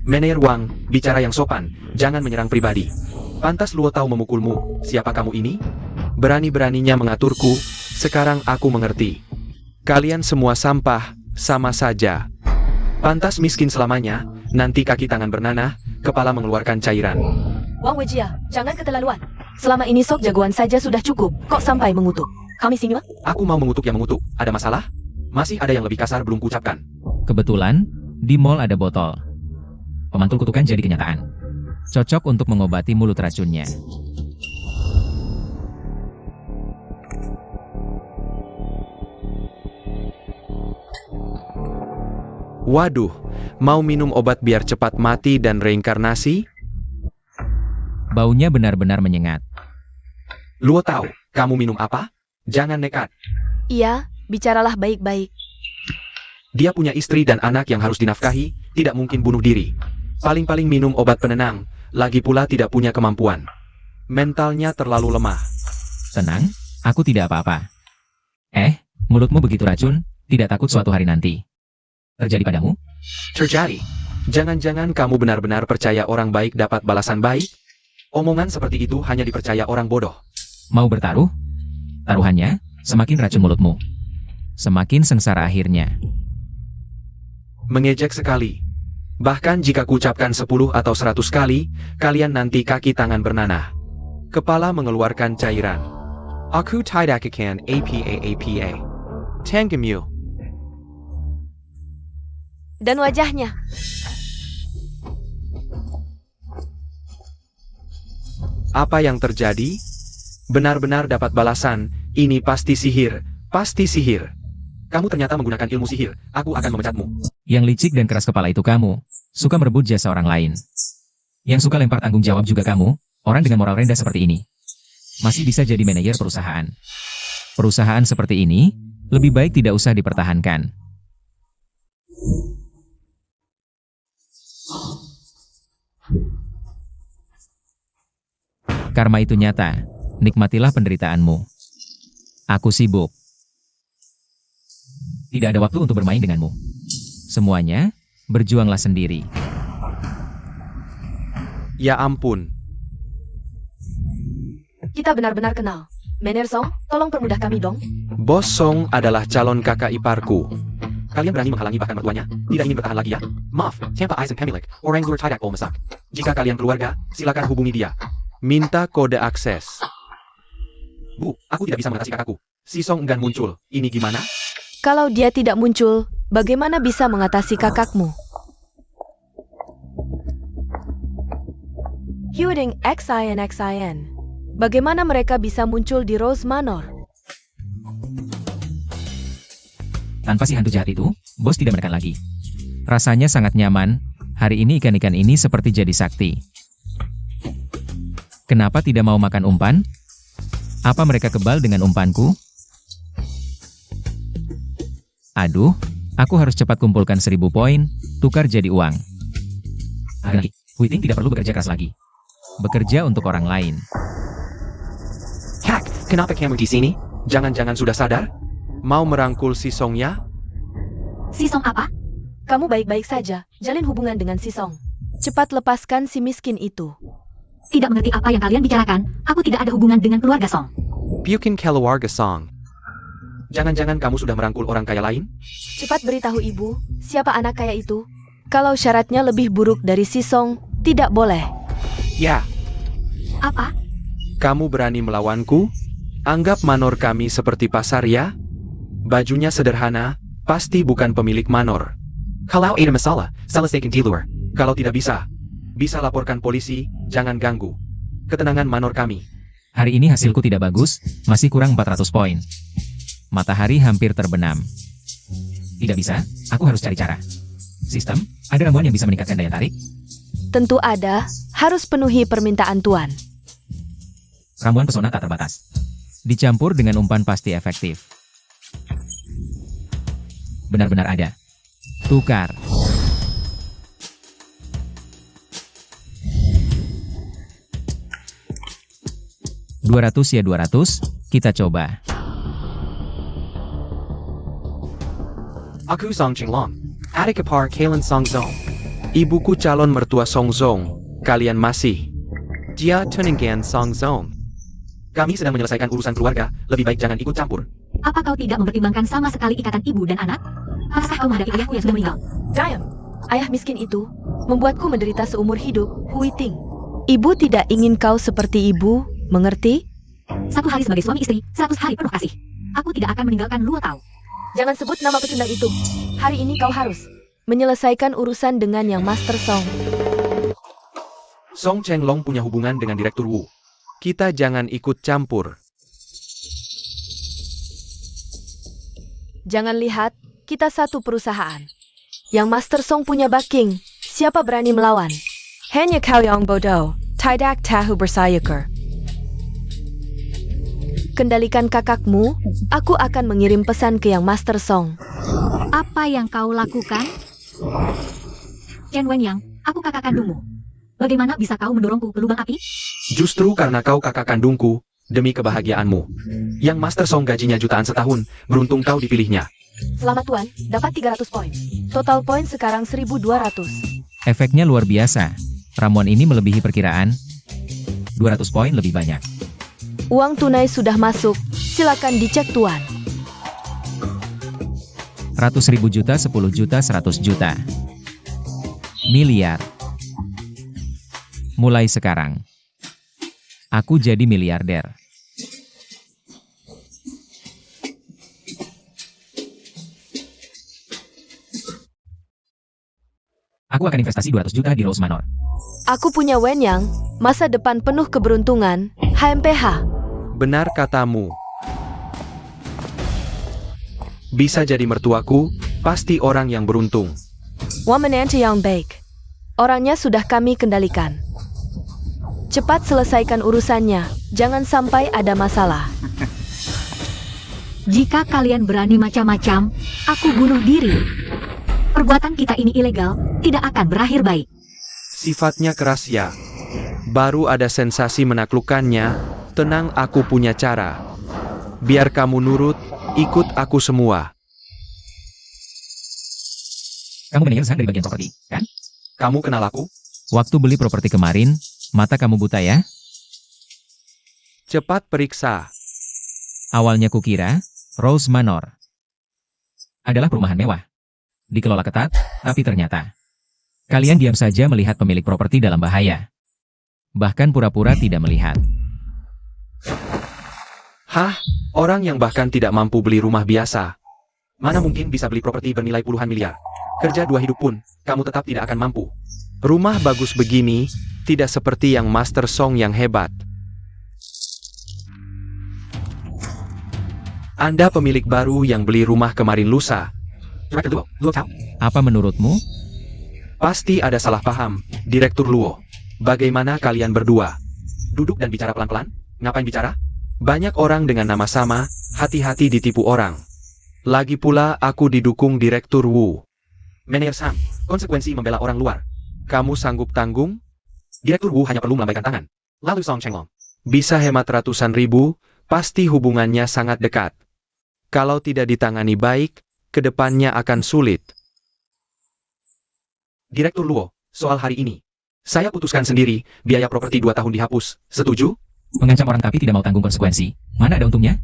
[SPEAKER 4] Manajer Wang, bicara yang sopan, jangan menyerang pribadi. Pantas Luo tahu memukulmu, siapa kamu ini? Berani-beraninya mengaturku, sekarang aku mengerti. Kalian semua sampah, sama saja. Pantas miskin selamanya, nanti kaki tangan bernanah, kepala mengeluarkan cairan.
[SPEAKER 1] Wang Wejia, jangan keterlaluan. Selama ini sok jagoan saja sudah cukup, kok sampai mengutuk? Kami sini,
[SPEAKER 4] Aku mau mengutuk yang mengutuk, ada masalah? Masih ada yang lebih kasar belum kuucapkan.
[SPEAKER 2] Kebetulan, di mall ada botol. Pemantul kutukan jadi kenyataan. Cocok untuk mengobati mulut racunnya.
[SPEAKER 4] Waduh, mau minum obat biar cepat mati dan reinkarnasi?
[SPEAKER 2] Baunya benar-benar menyengat.
[SPEAKER 4] Luo tahu, kamu minum apa? Jangan nekat.
[SPEAKER 1] Iya, bicaralah baik-baik.
[SPEAKER 4] Dia punya istri dan anak yang harus dinafkahi, tidak mungkin bunuh diri. Paling-paling minum obat penenang, lagi pula tidak punya kemampuan. Mentalnya terlalu lemah.
[SPEAKER 2] Tenang, aku tidak apa-apa. Mulutmu begitu racun, tidak takut suatu hari nanti terjadi padamu?
[SPEAKER 4] Terjadi. Jangan-jangan kamu benar-benar percaya orang baik dapat balasan baik? Omongan seperti itu hanya dipercaya orang bodoh.
[SPEAKER 2] Mau bertaruh? Taruhannya, semakin racun mulutmu, semakin sengsara akhirnya.
[SPEAKER 4] Mengejek sekali. Bahkan jika kuucapkan 10 atau 100 kali, kalian nanti kaki tangan bernanah. Kepala mengeluarkan cairan. Aku tidak akan apa. Tanggemyu.
[SPEAKER 1] Dan wajahnya.
[SPEAKER 4] Apa yang terjadi? Benar-benar dapat balasan, ini pasti sihir, pasti sihir. Kamu ternyata menggunakan ilmu sihir, aku akan memecatmu.
[SPEAKER 2] Yang licik dan keras kepala itu kamu, suka merebut jasa orang lain. Yang suka lempar tanggung jawab juga kamu, orang dengan moral rendah seperti ini. Masih bisa jadi manajer perusahaan. Perusahaan seperti ini, lebih baik tidak usah dipertahankan. Karma itu nyata, nikmatilah penderitaanmu. Aku sibuk. Tidak ada waktu untuk bermain denganmu. Semuanya, berjuanglah sendiri.
[SPEAKER 4] Ya ampun.
[SPEAKER 1] Kita benar-benar kenal. Manajer Song, tolong permudah kami dong.
[SPEAKER 4] Bos Song adalah calon kakak iparku. Kalian berani menghalangi bahkan mertuanya? Tidak ingin bertahan lagi ya? Maaf, siapa Aizen pemilik, orang luar tidak masak. Jika kalian keluarga, silakan hubungi dia. Minta kode akses. Bu, aku tidak bisa mengatasi kakakku. Si Song enggan muncul, ini gimana?
[SPEAKER 1] Kalau dia tidak muncul, bagaimana bisa mengatasi kakakmu? Hyuding XIN. Bagaimana mereka bisa muncul di Rose Manor?
[SPEAKER 2] Tanpa si hantu jahat itu, bos tidak menekan lagi. Rasanya sangat nyaman, hari ini ikan-ikan ini seperti jadi sakti. Kenapa tidak mau makan umpan? Apa mereka kebal dengan umpanku? Aduh, aku harus cepat kumpulkan 1000 poin, tukar jadi uang. Hui Ting tidak perlu bekerja keras lagi. Bekerja untuk orang lain.
[SPEAKER 4] Hak, kenapa kamu di sini? Jangan-jangan sudah sadar? Mau merangkul si Songnya?
[SPEAKER 3] Si Song apa?
[SPEAKER 1] Kamu baik-baik saja, jalin hubungan dengan si Song. Cepat lepaskan si miskin itu.
[SPEAKER 3] Tidak mengerti apa yang kalian bicarakan, aku tidak ada hubungan dengan keluarga Song.
[SPEAKER 4] Pukin keluarga Song. Jangan-jangan kamu sudah merangkul orang kaya lain?
[SPEAKER 1] Cepat beritahu ibu, siapa anak kaya itu? Kalau syaratnya lebih buruk dari si Song, tidak boleh.
[SPEAKER 4] Ya,
[SPEAKER 3] Apa?
[SPEAKER 4] kamu berani melawanku? Anggap manor kami seperti pasar ya? Bajunya sederhana, pasti bukan pemilik manor. Kalau ada masalah, selesaikan di luar. Kalau tidak bisa laporkan polisi, jangan ganggu ketenangan manor kami.
[SPEAKER 2] Hari ini hasilku tidak bagus, masih kurang 400 poin. Matahari hampir terbenam. Tidak bisa, aku harus cari cara. Sistem, ada ramuan yang bisa meningkatkan daya tarik?
[SPEAKER 1] Tentu ada, harus penuhi permintaan tuan.
[SPEAKER 2] Ramuan pesona tak terbatas. Dicampur dengan umpan pasti efektif. Benar-benar ada. Tukar. $200 ya 200, kita coba.
[SPEAKER 4] Aku Song Chinglong. Adik ipar Kalen Song Zong. Ibuku calon mertua Song Zong. Kalian masih. Jia Tuninggan Song Zong. Kami sedang menyelesaikan urusan keluarga, lebih baik jangan ikut campur.
[SPEAKER 3] Apa kau tidak mempertimbangkan sama sekali ikatan ibu dan anak? Pasrah kau menghadapi ayahku yang sudah meninggal.
[SPEAKER 1] Diam, ayah miskin itu membuatku menderita seumur hidup, Hui Ting. Ibu tidak ingin kau seperti ibu, mengerti?
[SPEAKER 3] 1 hari sebagai suami istri, 100 hari penuh kasih. Aku tidak akan meninggalkan Luo Tao.
[SPEAKER 1] Jangan sebut nama pecundang itu. Hari ini kau harus menyelesaikan urusan dengan yang Master Song.
[SPEAKER 4] Song Chenglong punya hubungan dengan Direktur Wu. Kita jangan ikut campur.
[SPEAKER 1] Jangan lihat, kita satu perusahaan. Yang Master Song punya backing, siapa berani melawan? Hanya kau yang bodoh, tidak tahu bersyukur. Kendalikan kakakmu, aku akan mengirim pesan ke yang Master Song.
[SPEAKER 3] Apa yang kau lakukan? Chen Wenyang, aku kakak kandungmu. Bagaimana bisa kau mendorongku ke lubang api?
[SPEAKER 4] Justru karena kau kakak kandungku, demi kebahagiaanmu. Yang Master Song gajinya jutaan setahun, beruntung kau dipilihnya.
[SPEAKER 1] Selamat tuan, dapat 300 poin. Total poin sekarang 1200.
[SPEAKER 2] Efeknya luar biasa. Ramuan ini melebihi perkiraan. 200 poin lebih banyak.
[SPEAKER 1] Uang tunai sudah masuk, silakan dicek tuan.
[SPEAKER 2] Ratus ribu juta, 10 juta, 100 juta. Miliar. Mulai sekarang. Aku jadi miliarder. Aku akan investasi 200 juta di Rose Manor.
[SPEAKER 1] Aku punya Wenyang, masa depan penuh keberuntungan, HMPH.
[SPEAKER 4] Benar katamu. Bisa jadi mertuaku, pasti orang yang beruntung.
[SPEAKER 1] Woman yang baik. Orangnya sudah kami kendalikan. Cepat selesaikan urusannya, jangan sampai ada masalah.
[SPEAKER 3] Jika kalian berani macam-macam, aku bunuh diri. Perbuatan kita ini ilegal, tidak akan berakhir baik.
[SPEAKER 4] Sifatnya keras ya. Baru ada sensasi menaklukkannya, tenang aku punya cara. Biar kamu nurut, ikut aku semua.
[SPEAKER 2] Kamu manajer saham dari bagian properti, kan?
[SPEAKER 4] Kamu kenal aku?
[SPEAKER 2] Waktu beli properti kemarin, mata kamu buta ya?
[SPEAKER 4] Cepat periksa.
[SPEAKER 2] Awalnya kukira, Rose Manor adalah perumahan mewah. Dikelola ketat, tapi ternyata kalian diam saja melihat pemilik properti dalam bahaya. Bahkan pura-pura tidak melihat.
[SPEAKER 4] Hah? Orang yang bahkan tidak mampu beli rumah biasa. Mana mungkin bisa beli properti bernilai puluhan miliar? Kerja 2 hidup pun, kamu tetap tidak akan mampu. Rumah bagus begini, tidak seperti yang Master Song yang hebat. Anda pemilik baru yang beli rumah kemarin lusa.
[SPEAKER 2] Apa menurutmu?
[SPEAKER 4] Pasti ada salah paham, Direktur Luo. Bagaimana kalian berdua? Duduk dan bicara pelan-pelan? Ngapain bicara? Banyak orang dengan nama sama, hati-hati ditipu orang. Lagi pula aku didukung Direktur Wu. Manajer Sam, konsekuensi membela orang luar. Kamu sanggup tanggung? Direktur Wu hanya perlu melambaikan tangan. Lalu Song Chenglong. Bisa hemat ratusan ribu, pasti hubungannya sangat dekat. Kalau tidak ditangani baik, kedepannya akan sulit. Direktur Luo, soal hari ini. Saya putuskan sendiri, biaya properti 2 tahun dihapus. Setuju?
[SPEAKER 2] Mengancam orang tapi tidak mau tanggung konsekuensi. Mana ada untungnya?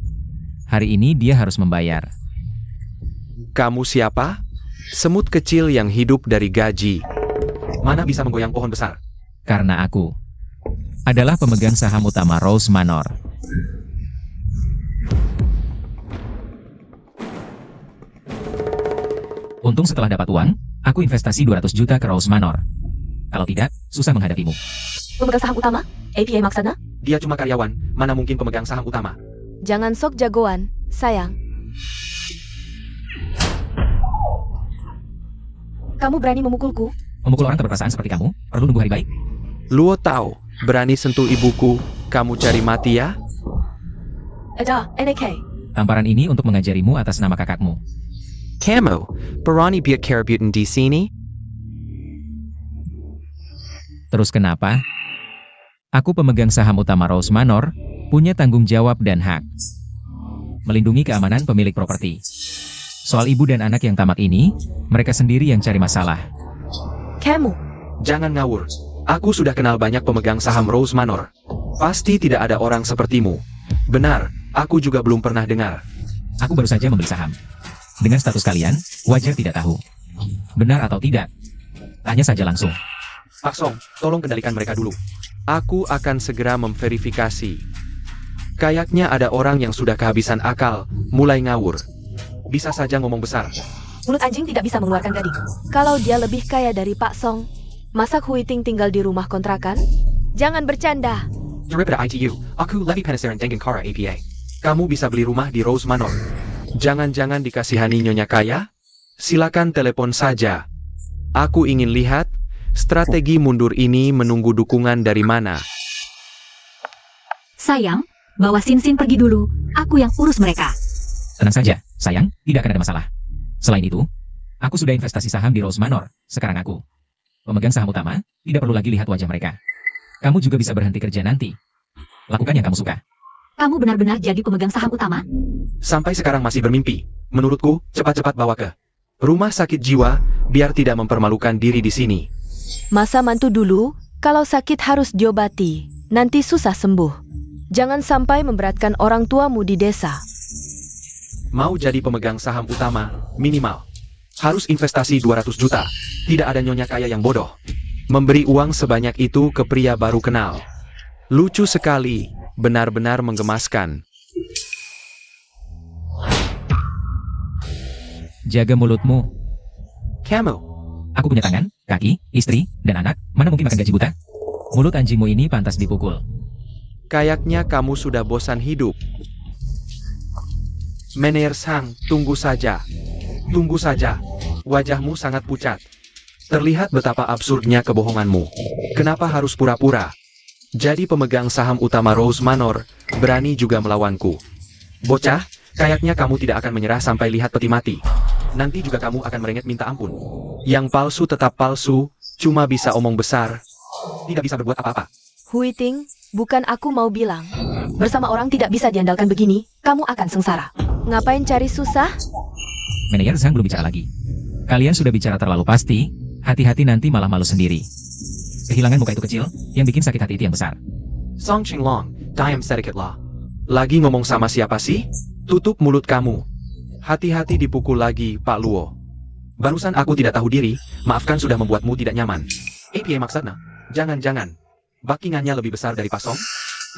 [SPEAKER 2] Hari ini dia harus membayar.
[SPEAKER 4] Kamu siapa? Semut kecil yang hidup dari gaji. Mana bisa menggoyang pohon besar?
[SPEAKER 2] Karena aku adalah pemegang saham utama Rose Manor. Untung setelah dapat uang, aku investasi 200 juta ke Rose Manor. Kalau tidak, susah menghadapimu.
[SPEAKER 1] Pemegang saham utama? APA maksudnya?
[SPEAKER 4] Dia cuma karyawan, mana mungkin pemegang saham utama.
[SPEAKER 1] Jangan sok jagoan, sayang. Kamu berani memukulku?
[SPEAKER 2] Memukul orang berperasaan seperti kamu, perlu nunggu hari baik?
[SPEAKER 4] Luo tahu, berani sentuh ibuku, kamu cari mati ya?
[SPEAKER 1] Ada, NK.
[SPEAKER 2] Tamparan ini untuk mengajarimu atas nama kakakmu.
[SPEAKER 4] Kamu, berani biar kerabutan di sini?
[SPEAKER 2] Terus kenapa? Aku pemegang saham utama Rose Manor, punya tanggung jawab dan hak. Melindungi keamanan pemilik properti. Soal ibu dan anak yang tamak ini, mereka sendiri yang cari masalah.
[SPEAKER 1] Kamu.
[SPEAKER 4] Jangan ngawur. Aku sudah kenal banyak pemegang saham Rose Manor. Pasti tidak ada orang sepertimu. Benar, aku juga belum pernah dengar.
[SPEAKER 2] Aku baru saja membeli saham. Dengan status kalian, wajar tidak tahu. Benar atau tidak? Tanya saja langsung.
[SPEAKER 4] Pak Song, tolong kendalikan mereka dulu. Aku akan segera memverifikasi. Kayaknya ada orang yang sudah kehabisan akal, mulai ngawur. Bisa saja ngomong besar.
[SPEAKER 1] Mulut anjing tidak bisa mengeluarkan gading. Kalau dia lebih kaya dari Pak Song, masa Hui Ting tinggal di rumah kontrakan? Jangan bercanda.
[SPEAKER 4] Daripada ITU, aku lebih penasaran dengan Kara APA. Kamu bisa beli rumah di Rose Manor. Jangan-jangan dikasihani nyonya kaya? Silakan telepon saja. Aku ingin lihat, strategi mundur ini menunggu dukungan dari mana.
[SPEAKER 3] Sayang, bawa Sin pergi dulu. Aku yang urus mereka.
[SPEAKER 2] Tenang saja, sayang, tidak akan ada masalah. Selain itu, aku sudah investasi saham di Rose Manor. Sekarang aku pemegang saham utama, tidak perlu lagi lihat wajah mereka. Kamu juga bisa berhenti kerja nanti. Lakukan yang kamu suka.
[SPEAKER 3] Kamu benar-benar jadi pemegang saham utama?
[SPEAKER 4] Sampai sekarang masih bermimpi. Menurutku, cepat-cepat bawa ke rumah sakit jiwa, biar tidak mempermalukan diri di sini.
[SPEAKER 1] Masa mantu dulu, kalau sakit harus diobati. Nanti susah sembuh. Jangan sampai memberatkan orang tuamu di desa.
[SPEAKER 4] Mau jadi pemegang saham utama, minimal harus investasi 200 juta. Tidak ada nyonya kaya yang bodoh memberi uang sebanyak itu ke pria baru kenal. Lucu sekali, benar-benar menggemaskan.
[SPEAKER 2] Jaga mulutmu.
[SPEAKER 4] Kamu,
[SPEAKER 2] Aku punya tangan, kaki, istri, dan anak. Mana mungkin makan gaji buta? Mulut anjingmu ini pantas dipukul.
[SPEAKER 4] kayaknya kamu sudah bosan hidup. Manajer Sang, tunggu saja. Tunggu saja. Wajahmu sangat pucat. Terlihat betapa absurdnya kebohonganmu. Kenapa harus pura-pura? Jadi pemegang saham utama Rose Manor, berani juga melawanku. Bocah, kayaknya kamu tidak akan menyerah sampai lihat peti mati. Nanti juga kamu akan merengek minta ampun. Yang palsu tetap palsu, cuma bisa omong besar. Tidak bisa berbuat apa-apa.
[SPEAKER 1] Hui Ting, bukan aku mau bilang. Bersama orang tidak bisa diandalkan begini, kamu akan sengsara. Ngapain cari susah?
[SPEAKER 2] Manajer Zhang belum bicara lagi. Kalian sudah bicara terlalu pasti, hati-hati nanti malah malu sendiri. Kehilangan muka itu kecil, yang bikin sakit hati itu yang besar.
[SPEAKER 4] Song Qinglong, diam sedikit lah. Lagi ngomong sama siapa sih? Tutup mulut kamu. Hati-hati dipukul lagi, Pak Luo. Barusan aku tidak tahu diri, maafkan sudah membuatmu tidak nyaman. APA maksudnya? Jangan-jangan. Backingannya lebih besar dari Pak Song?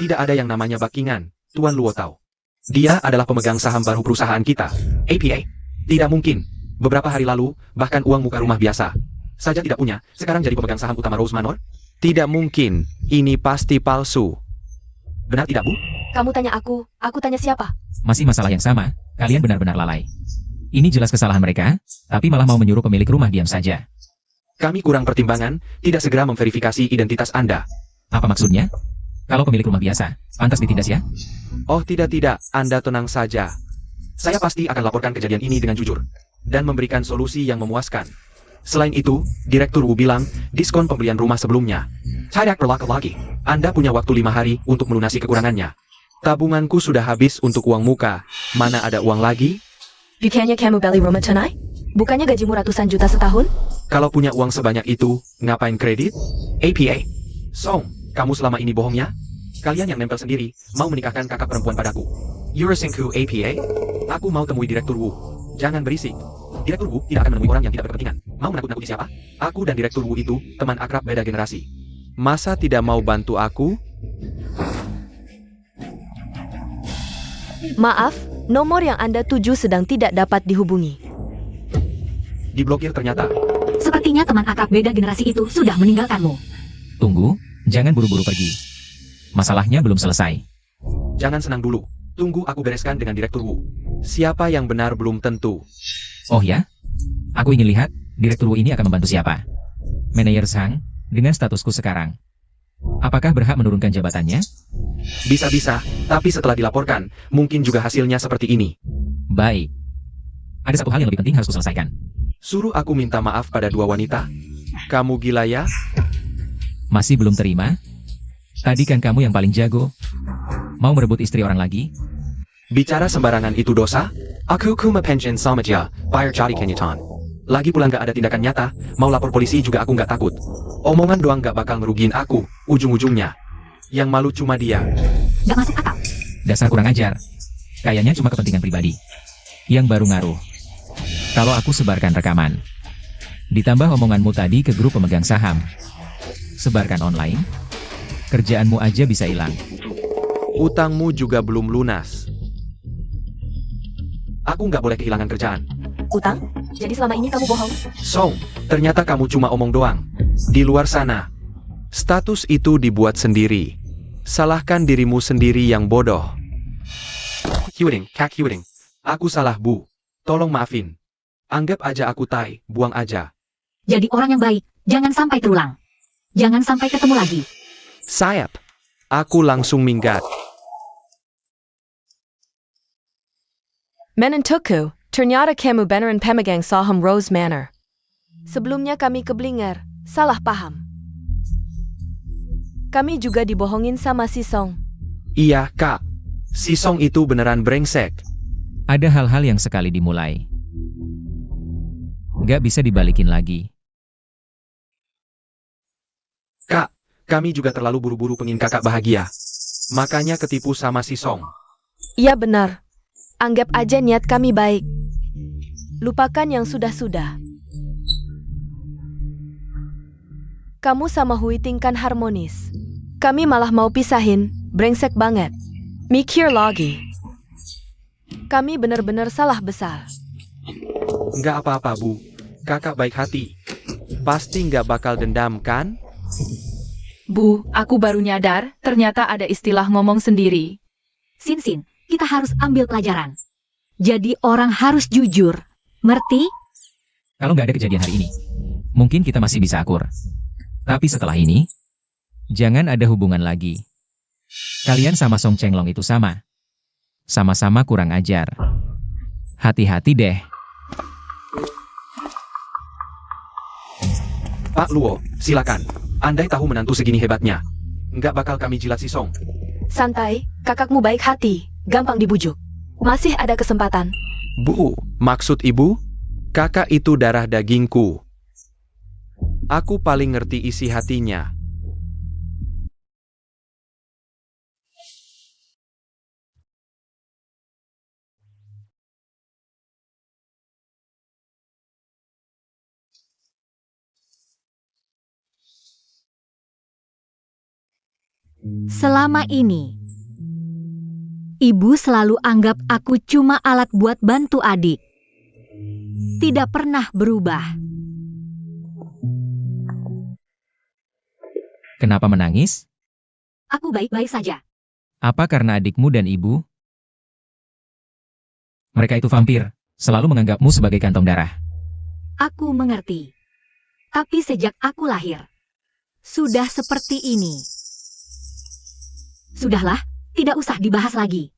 [SPEAKER 4] Tidak ada yang namanya backingan, Tuan Luo tahu. Dia adalah pemegang saham baru perusahaan kita. APA? Tidak mungkin. Beberapa hari lalu, bahkan uang muka rumah biasa saja tidak punya, sekarang jadi pemegang saham utama Rose Manor? Tidak mungkin, ini pasti palsu. Benar tidak, Bu?
[SPEAKER 1] Kamu tanya aku tanya siapa?
[SPEAKER 2] Masih masalah yang sama, kalian benar-benar lalai. Ini jelas kesalahan mereka, tapi malah mau menyuruh pemilik rumah diam saja.
[SPEAKER 4] Kami kurang pertimbangan, tidak segera memverifikasi identitas Anda.
[SPEAKER 2] Apa maksudnya? Kalau pemilik rumah biasa, pantas ditindas ya?
[SPEAKER 4] Oh tidak, Anda tenang saja. Saya pasti akan laporkan kejadian ini dengan jujur, dan memberikan solusi yang memuaskan. Selain itu, Direktur Wu bilang, diskon pembelian rumah sebelumnya tidak berlaku lagi. Anda punya waktu 5 hari untuk melunasi kekurangannya. Tabunganku sudah habis untuk uang muka. Mana ada uang lagi?
[SPEAKER 1] Bukannya kamu beli rumah tonight? Bukannya gajimu ratusan juta setahun?
[SPEAKER 4] Kalau punya uang sebanyak itu, ngapain kredit? APA. Song, kamu selama ini bohongnya? Kalian yang nempel sendiri, mau menikahkan kakak perempuan padaku. Yurasinku APA? Aku mau temui Direktur Wu. Jangan berisik. Direktur Wu tidak akan menemui orang yang tidak berkepentingan. Mau menakut-nakuti siapa? Aku dan Direktur Wu itu teman akrab beda generasi. Masa tidak mau bantu aku?
[SPEAKER 1] Maaf, nomor yang Anda tuju sedang tidak dapat dihubungi.
[SPEAKER 4] Diblokir ternyata.
[SPEAKER 3] Sepertinya teman akrab beda generasi itu sudah meninggalkanmu.
[SPEAKER 2] Tunggu, jangan buru-buru pergi. Masalahnya belum selesai.
[SPEAKER 4] Jangan senang dulu. Tunggu aku bereskan dengan Direktur Wu. Siapa yang benar belum tentu.
[SPEAKER 2] Oh ya? Aku ingin lihat, Direktur Wu ini akan membantu siapa? Manajer Sang, dengan statusku sekarang. Apakah berhak menurunkan jabatannya?
[SPEAKER 4] Bisa-bisa, tapi setelah dilaporkan, mungkin juga hasilnya seperti ini.
[SPEAKER 2] Baik. Ada satu hal yang lebih penting harus kuselesaikan.
[SPEAKER 4] Suruh aku minta maaf pada 2 wanita? Kamu gila ya?
[SPEAKER 2] Masih belum terima? Tadi kan kamu yang paling jago. Mau merebut istri orang lagi?
[SPEAKER 4] Bicara sembarangan itu dosa? Aku kuma pension sama dia, bayar jadi kenyataan. Lagi pula nggak ada tindakan nyata, mau lapor polisi juga aku nggak takut. Omongan doang nggak bakal ngerugiin aku, ujung-ujungnya. Yang malu cuma dia.
[SPEAKER 3] Gak masuk akal.
[SPEAKER 2] Dasar kurang ajar. Kayaknya cuma kepentingan pribadi. Yang baru ngaruh. Kalau aku sebarkan rekaman. Ditambah omonganmu tadi ke grup pemegang saham. Sebarkan online. Kerjaanmu aja bisa hilang.
[SPEAKER 4] Utangmu juga belum lunas. Aku nggak boleh kehilangan kerjaan.
[SPEAKER 1] Utang? Jadi selama ini kamu bohong?
[SPEAKER 4] Song, ternyata kamu cuma omong doang. Di luar sana, status itu dibuat sendiri. Salahkan dirimu sendiri yang bodoh. Kak Hyuding. Aku salah Bu. Tolong maafin. Anggap aja aku tai, buang aja.
[SPEAKER 3] Jadi orang yang baik, jangan sampai terulang. Jangan sampai ketemu lagi.
[SPEAKER 4] Sayap. Aku langsung minggat.
[SPEAKER 1] Menentuku, ternyata kamu beneran pemegang saham Rose Manor. Sebelumnya kami keblinger, salah paham. Kami juga dibohongin sama si Song.
[SPEAKER 4] Iya, Kak. Si Song itu beneran brengsek.
[SPEAKER 2] Ada hal-hal yang sekali dimulai. Nggak bisa dibalikin lagi.
[SPEAKER 4] Kak, kami juga terlalu buru-buru pengen kakak bahagia. Makanya ketipu sama si Song.
[SPEAKER 1] Iya benar. Anggap aja niat kami baik. Lupakan yang sudah-sudah. Kamu sama Huiting kan harmonis. Kami malah mau pisahin, brengsek banget. Mikir lagi. Kami benar-benar salah besar.
[SPEAKER 4] Nggak apa-apa, Bu. Kakak baik hati. Pasti nggak bakal dendam, kan?
[SPEAKER 5] Bu, aku baru nyadar, ternyata ada istilah ngomong sendiri.
[SPEAKER 3] Sin, kita harus ambil pelajaran. Jadi orang harus jujur. Merti?
[SPEAKER 2] Kalau nggak ada kejadian hari ini, mungkin kita masih bisa akur. Tapi setelah ini, jangan ada hubungan lagi. Kalian sama Song Chenglong itu sama. Sama-sama kurang ajar. Hati-hati deh.
[SPEAKER 4] Pak Luo, silakan. Andai tahu menantu segini hebatnya. Nggak bakal kami jilat si Song.
[SPEAKER 1] Santai, kakakmu baik hati, gampang dibujuk. Masih ada kesempatan.
[SPEAKER 4] Bu, maksud ibu? Kakak itu darah dagingku. Aku paling ngerti isi hatinya.
[SPEAKER 3] Selama ini, ibu selalu anggap aku cuma alat buat bantu adik. Tidak pernah berubah.
[SPEAKER 2] Kenapa menangis?
[SPEAKER 3] Aku baik-baik saja.
[SPEAKER 2] Apa karena adikmu dan ibu? Mereka itu vampir, selalu menganggapmu sebagai kantong darah.
[SPEAKER 3] Aku mengerti. Tapi sejak aku lahir, sudah seperti ini. Sudahlah, tidak usah dibahas lagi.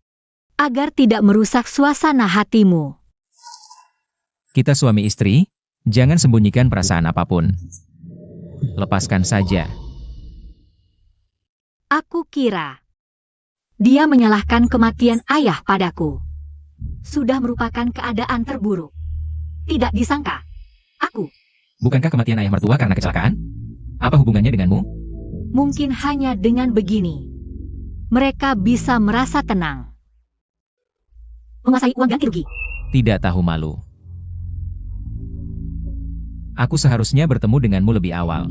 [SPEAKER 3] Agar tidak merusak suasana hatimu.
[SPEAKER 2] Kita suami istri, jangan sembunyikan perasaan apapun. Lepaskan saja.
[SPEAKER 3] Aku kira dia menyalahkan kematian ayah padaku. Sudah merupakan keadaan terburuk. Tidak disangka. Aku
[SPEAKER 2] Bukankah kematian ayah mertua karena kecelakaan? Apa hubungannya denganmu?
[SPEAKER 3] mungkin hanya dengan begini. Mereka bisa merasa tenang. Menguasai uang ganti rugi.
[SPEAKER 2] Tidak tahu malu. Aku seharusnya bertemu denganmu lebih awal.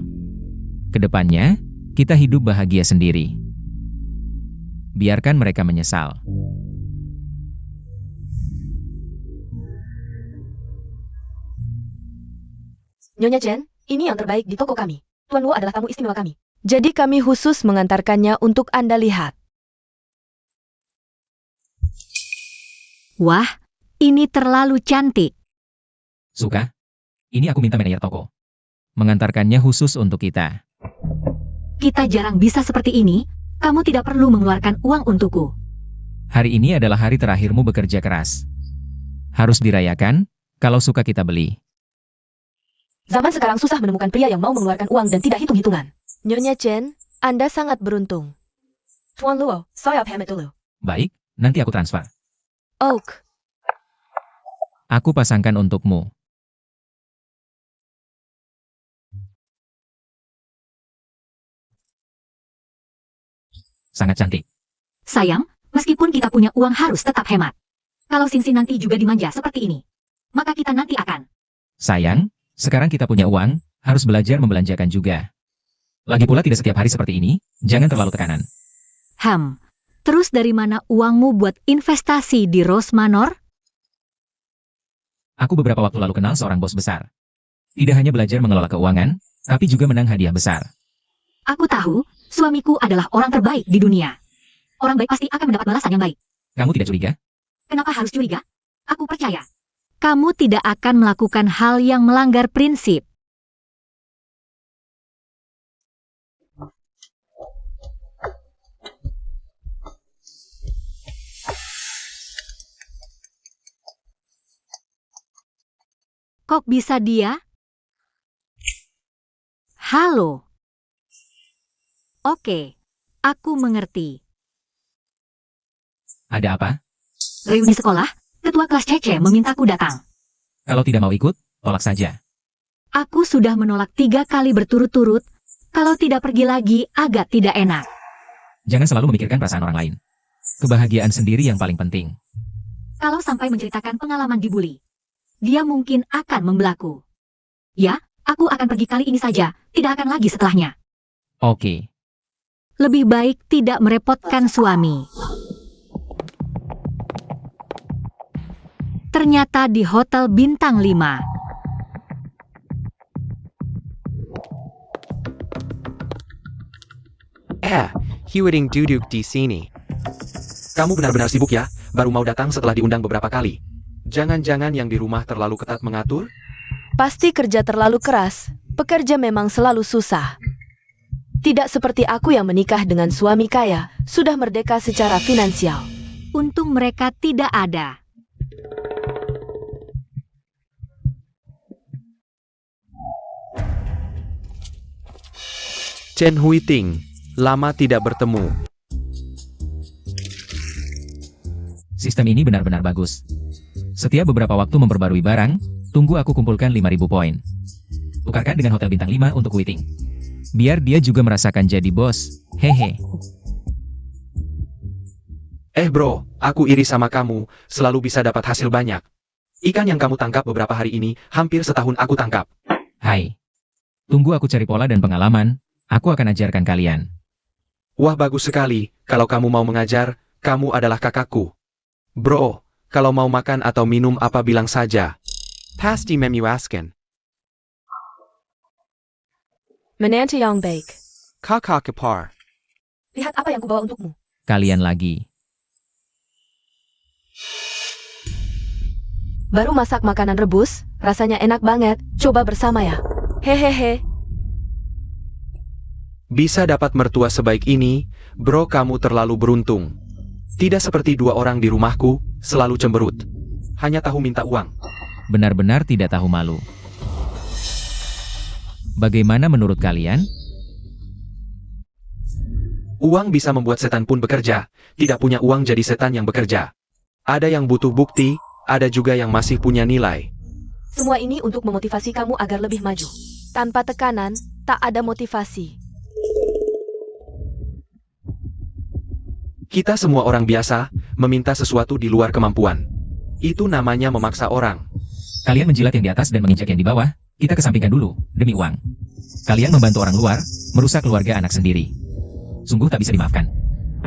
[SPEAKER 2] Kedepannya, kita hidup bahagia sendiri. Biarkan mereka menyesal.
[SPEAKER 1] Nyonya Chen, ini yang terbaik di toko kami. Tuan Wu adalah tamu istimewa kami. Jadi kami khusus mengantarkannya untuk Anda lihat.
[SPEAKER 3] Wah, ini terlalu cantik.
[SPEAKER 2] Suka? Ini aku minta manajer toko. Mengantarkannya khusus untuk kita.
[SPEAKER 3] Kita jarang bisa seperti ini. Kamu tidak perlu mengeluarkan uang untukku.
[SPEAKER 2] Hari ini adalah hari terakhirmu bekerja keras. Harus dirayakan, kalau suka kita beli.
[SPEAKER 1] Zaman sekarang susah menemukan pria yang mau mengeluarkan uang dan tidak hitung-hitungan. Nyonya Chen, Anda sangat beruntung. Tuan Luo, saya pamit dulu.
[SPEAKER 2] Baik, nanti aku transfer.
[SPEAKER 1] Oak,
[SPEAKER 2] Aku pasangkan untukmu. Sangat cantik.
[SPEAKER 3] Sayang, meskipun kita punya uang harus tetap hemat. Kalau Sinsin nanti juga dimanja seperti ini, maka kita nanti akan.
[SPEAKER 2] Sayang, sekarang kita punya uang, harus belajar membelanjakan juga. Lagi pula tidak setiap hari seperti ini, jangan terlalu tekanan.
[SPEAKER 3] Terus dari mana uangmu buat investasi di Rose Manor?
[SPEAKER 2] Aku beberapa waktu lalu kenal seorang bos besar. Tidak hanya belajar mengelola keuangan, tapi juga menang hadiah besar.
[SPEAKER 3] Aku tahu, suamiku adalah orang terbaik di dunia. Orang baik pasti akan mendapat balasan yang baik.
[SPEAKER 2] Kamu tidak curiga?
[SPEAKER 3] Kenapa harus curiga? Aku percaya. Kamu tidak akan melakukan hal yang melanggar prinsip. Kok bisa dia? Halo. Oke, aku mengerti.
[SPEAKER 2] Ada apa?
[SPEAKER 3] Reuni sekolah, ketua kelas Cece memintaku datang.
[SPEAKER 2] Kalau tidak mau ikut, tolak saja.
[SPEAKER 3] Aku sudah menolak 3 kali berturut-turut. Kalau tidak pergi lagi, agak tidak enak.
[SPEAKER 2] Jangan selalu memikirkan perasaan orang lain. Kebahagiaan sendiri yang paling penting.
[SPEAKER 3] Kalau sampai menceritakan pengalaman dibully, dia mungkin akan membelaku. Ya, aku akan pergi kali ini saja, tidak akan lagi setelahnya.
[SPEAKER 2] Oke.
[SPEAKER 3] Lebih baik tidak merepotkan suami. Ternyata di hotel bintang 5.
[SPEAKER 4] Hiweding duduk di sini. Kamu benar-benar sibuk ya, baru mau datang setelah diundang beberapa kali. Jangan-jangan yang di rumah terlalu ketat mengatur?
[SPEAKER 1] pasti kerja terlalu keras. Pekerja memang selalu susah. Tidak seperti aku yang menikah dengan suami kaya, sudah merdeka secara finansial.
[SPEAKER 3] Untung mereka tidak ada.
[SPEAKER 4] Chen Huiting, lama tidak bertemu.
[SPEAKER 2] Sistem ini benar-benar bagus. Setiap beberapa waktu memperbarui barang, tunggu aku kumpulkan 5.000 poin. Tukarkan dengan hotel bintang 5 untuk Huiting. Biar dia juga merasakan jadi bos. Hehe.
[SPEAKER 4] Bro, aku iri sama kamu, selalu bisa dapat hasil banyak. Ikan yang kamu tangkap beberapa hari ini, hampir setahun aku tangkap.
[SPEAKER 2] Hai. Tunggu aku cari pola dan pengalaman, aku akan ajarkan kalian.
[SPEAKER 4] Wah, bagus sekali. Kalau kamu mau mengajar, kamu adalah kakakku. Bro, kalau mau makan atau minum apa bilang saja. Pasti memuaskan.
[SPEAKER 1] Menantu yang baik.
[SPEAKER 4] Kakak kepar.
[SPEAKER 1] Lihat apa yang kubawa untukmu.
[SPEAKER 2] Kalian lagi.
[SPEAKER 1] Baru masak makanan rebus, rasanya enak banget. Coba bersama ya. Hehehe.
[SPEAKER 4] Bisa dapat mertua sebaik ini, bro, kamu terlalu beruntung. Tidak seperti dua orang di rumahku, selalu cemberut. Hanya tahu minta uang.
[SPEAKER 2] Benar-benar tidak tahu malu. Bagaimana menurut kalian?
[SPEAKER 4] Uang bisa membuat setan pun bekerja, tidak punya uang jadi setan yang bekerja. Ada yang butuh bukti, ada juga yang masih punya nilai.
[SPEAKER 1] Semua ini untuk memotivasi kamu agar lebih maju. Tanpa tekanan, tak ada motivasi.
[SPEAKER 4] Kita semua orang biasa, meminta sesuatu di luar kemampuan. Itu namanya memaksa orang.
[SPEAKER 2] Kalian menjilat yang di atas dan menginjak yang di bawah, kita kesampingkan dulu, demi uang. Kalian membantu orang luar, merusak keluarga anak sendiri. Sungguh tak bisa dimaafkan.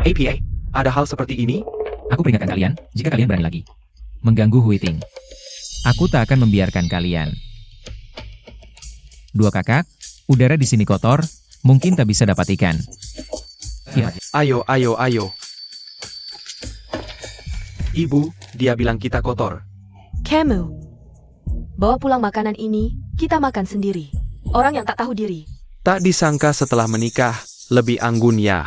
[SPEAKER 4] APA, ada hal seperti ini?
[SPEAKER 2] Aku peringatkan kalian, jika kalian berani lagi mengganggu Huiting. Aku tak akan membiarkan kalian. Dua kakak, udara di sini kotor, mungkin tak bisa dapat ikan. Ya,
[SPEAKER 4] Ayo. Ibu, dia bilang kita kotor.
[SPEAKER 1] Kamu, bawa pulang makanan ini, kita makan sendiri. Orang yang tak tahu diri.
[SPEAKER 4] Tak disangka setelah menikah, lebih anggun ya.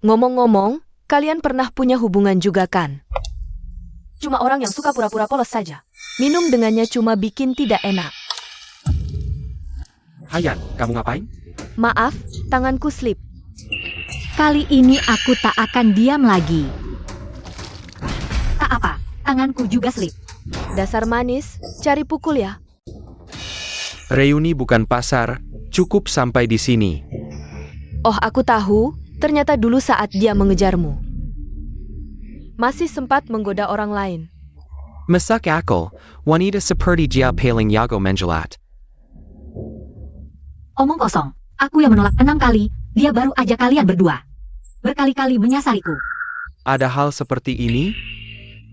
[SPEAKER 1] Ngomong-ngomong, kalian pernah punya hubungan juga kan? Cuma orang yang suka pura-pura polos saja. Minum dengannya cuma bikin tidak enak.
[SPEAKER 4] Hayan, kamu ngapain?
[SPEAKER 1] Maaf, tanganku slip.
[SPEAKER 3] Kali ini aku tak akan diam lagi. Tak apa, tanganku juga slip.
[SPEAKER 1] Dasar manis, cari pukul ya.
[SPEAKER 4] Reuni bukan pasar, cukup sampai di sini.
[SPEAKER 1] Oh, aku tahu, ternyata dulu saat dia mengejarmu. Masih sempat menggoda orang lain.
[SPEAKER 4] Masak ako, wanita seperti dia paling yago menjelat.
[SPEAKER 3] Omong kosong, aku yang menolak 6 kali, dia baru aja kalian berdua. Berkali-kali menyasariku.
[SPEAKER 4] Ada hal seperti ini?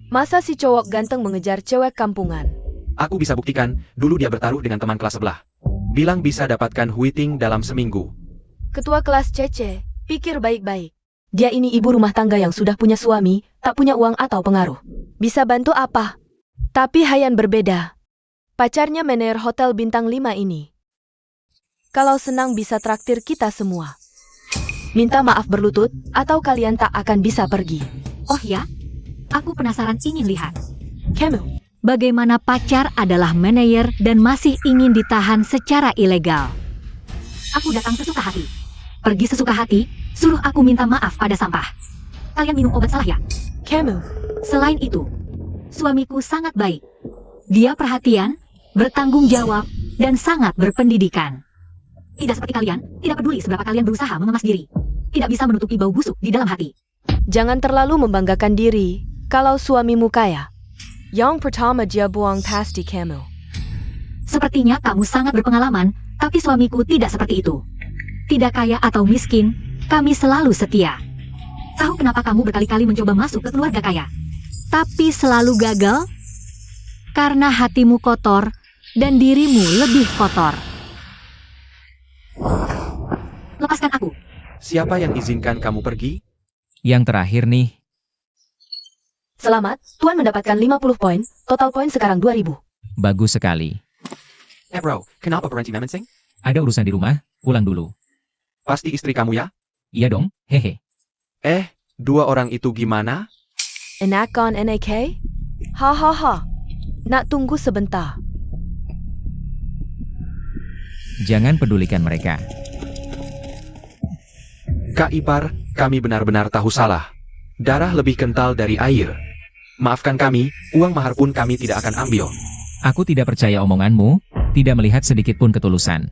[SPEAKER 1] Masa si cowok ganteng mengejar cewek kampungan?
[SPEAKER 4] Aku bisa buktikan, dulu dia bertaruh dengan teman kelas sebelah. Bilang bisa dapatkan Huiting dalam seminggu.
[SPEAKER 1] Ketua kelas Cece, pikir baik-baik. Dia ini ibu rumah tangga yang sudah punya suami, tak punya uang atau pengaruh. Bisa bantu apa? Tapi Hayan berbeda. Pacarnya manajer hotel bintang 5 ini. Kalau senang bisa traktir kita semua. Minta maaf berlutut, atau kalian tak akan bisa pergi.
[SPEAKER 3] Oh ya? Aku penasaran ingin lihat.
[SPEAKER 1] Kamu,
[SPEAKER 3] Bagaimana pacar adalah manajer dan masih ingin ditahan secara ilegal. Aku datang sesuka hati. Pergi sesuka hati, suruh aku minta maaf pada sampah. Kalian minum obat salah ya?
[SPEAKER 1] kamu.
[SPEAKER 3] Selain itu, suamiku sangat baik. Dia perhatian, bertanggung jawab, dan sangat berpendidikan. Tidak seperti kalian, tidak peduli seberapa kalian berusaha mengemas diri. Tidak bisa menutupi bau busuk di dalam hati.
[SPEAKER 1] Jangan terlalu membanggakan diri kalau suamimu kaya. Yang pertama dia buang pasti kamu.
[SPEAKER 3] Sepertinya kamu sangat berpengalaman, tapi suamiku tidak seperti itu. Tidak kaya atau miskin, kami selalu setia. Tahu kenapa kamu berkali-kali mencoba masuk ke keluarga kaya? Tapi selalu gagal? Karena hatimu kotor dan dirimu lebih kotor. Lepaskan aku.
[SPEAKER 4] Siapa yang izinkan kamu pergi?
[SPEAKER 2] Yang terakhir nih,
[SPEAKER 1] Selamat, Tuan mendapatkan 50 poin, total poin sekarang 2000.
[SPEAKER 2] bagus sekali.
[SPEAKER 4] Bro, kenapa berhenti memensing?
[SPEAKER 2] Ada urusan di rumah, pulang dulu.
[SPEAKER 4] Pasti istri kamu ya?
[SPEAKER 2] Iya dong, hehe.
[SPEAKER 4] Dua orang itu gimana?
[SPEAKER 1] Enak kan NAK? Hahaha. Nak tunggu sebentar.
[SPEAKER 2] Jangan pedulikan mereka.
[SPEAKER 4] Kak Ipar, kami benar-benar tahu salah. Darah lebih kental dari air. Maafkan kami, uang mahar pun kami tidak akan ambil.
[SPEAKER 2] Aku tidak percaya omonganmu, tidak melihat sedikit pun ketulusan.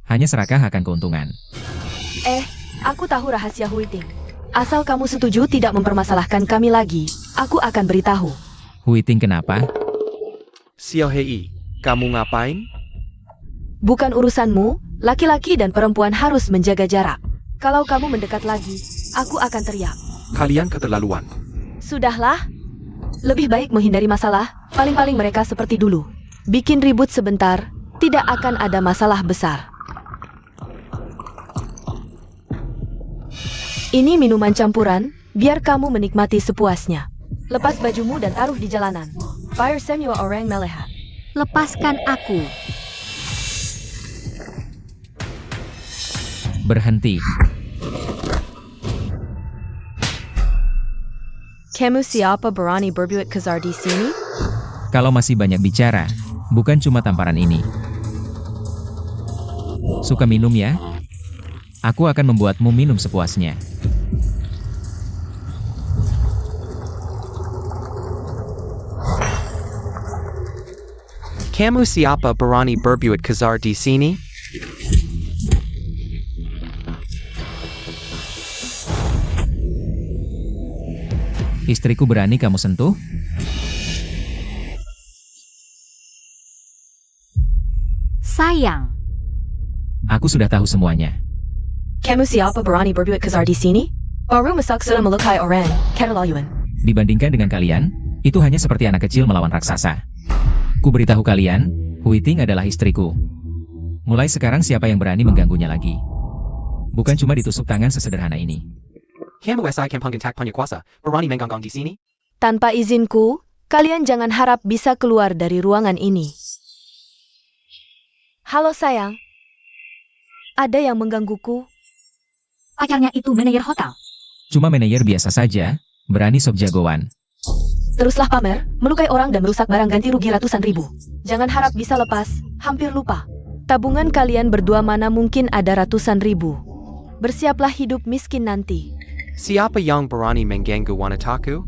[SPEAKER 2] Hanya serakah akan keuntungan.
[SPEAKER 1] Aku tahu rahasia Huiting. Asal kamu setuju tidak mempermasalahkan kami lagi, aku akan beritahu.
[SPEAKER 2] Huiting kenapa?
[SPEAKER 4] Xiao Hei, kamu ngapain?
[SPEAKER 1] Bukan urusanmu, laki-laki dan perempuan harus menjaga jarak. Kalau kamu mendekat lagi, aku akan teriak.
[SPEAKER 4] Kalian keterlaluan.
[SPEAKER 1] Sudahlah. Lebih baik menghindari masalah, paling-paling mereka seperti dulu. Bikin ribut sebentar, tidak akan ada masalah besar. Ini minuman campuran, biar kamu menikmati sepuasnya. Lepas bajumu dan taruh di jalanan. Fire semua orang melihat.
[SPEAKER 3] Lepaskan aku.
[SPEAKER 2] Berhenti.
[SPEAKER 1] Kamu siapa berani berbuat kasar di sini?
[SPEAKER 2] Kalau masih banyak bicara, bukan cuma tamparan ini. Suka minum ya? Aku akan membuatmu minum sepuasnya.
[SPEAKER 4] Kamu siapa berani berbuat kasar di sini?
[SPEAKER 2] Istriku berani kamu sentuh?
[SPEAKER 3] Sayang,
[SPEAKER 2] Aku sudah tahu semuanya.
[SPEAKER 1] Kamu siapa berani berbuat kasar di sini? Baru masak sudah melukai orang, keterlaluan.
[SPEAKER 2] Dibandingkan dengan kalian, itu hanya seperti anak kecil melawan raksasa. Ku beritahu kalian, Hui Ting adalah istriku. Mulai sekarang siapa yang berani mengganggunya lagi? Bukan cuma ditusuk tangan sesederhana ini.
[SPEAKER 4] Kamu SI Kampung Tak punya kuasa, berani mengganggu di sini?
[SPEAKER 1] Tanpa izinku, kalian jangan harap bisa keluar dari ruangan ini. Halo sayang. Ada yang menggangguku?
[SPEAKER 3] pacarnya itu manajer hotel.
[SPEAKER 2] Cuma manajer biasa saja, berani sok jagoan.
[SPEAKER 1] Teruslah pamer, melukai orang dan merusak barang ganti rugi ratusan ribu. Jangan harap bisa lepas, hampir lupa. Tabungan kalian berdua mana mungkin ada ratusan ribu. Bersiaplah hidup miskin nanti.
[SPEAKER 4] Siapa yang berani mengganggu wanitaku?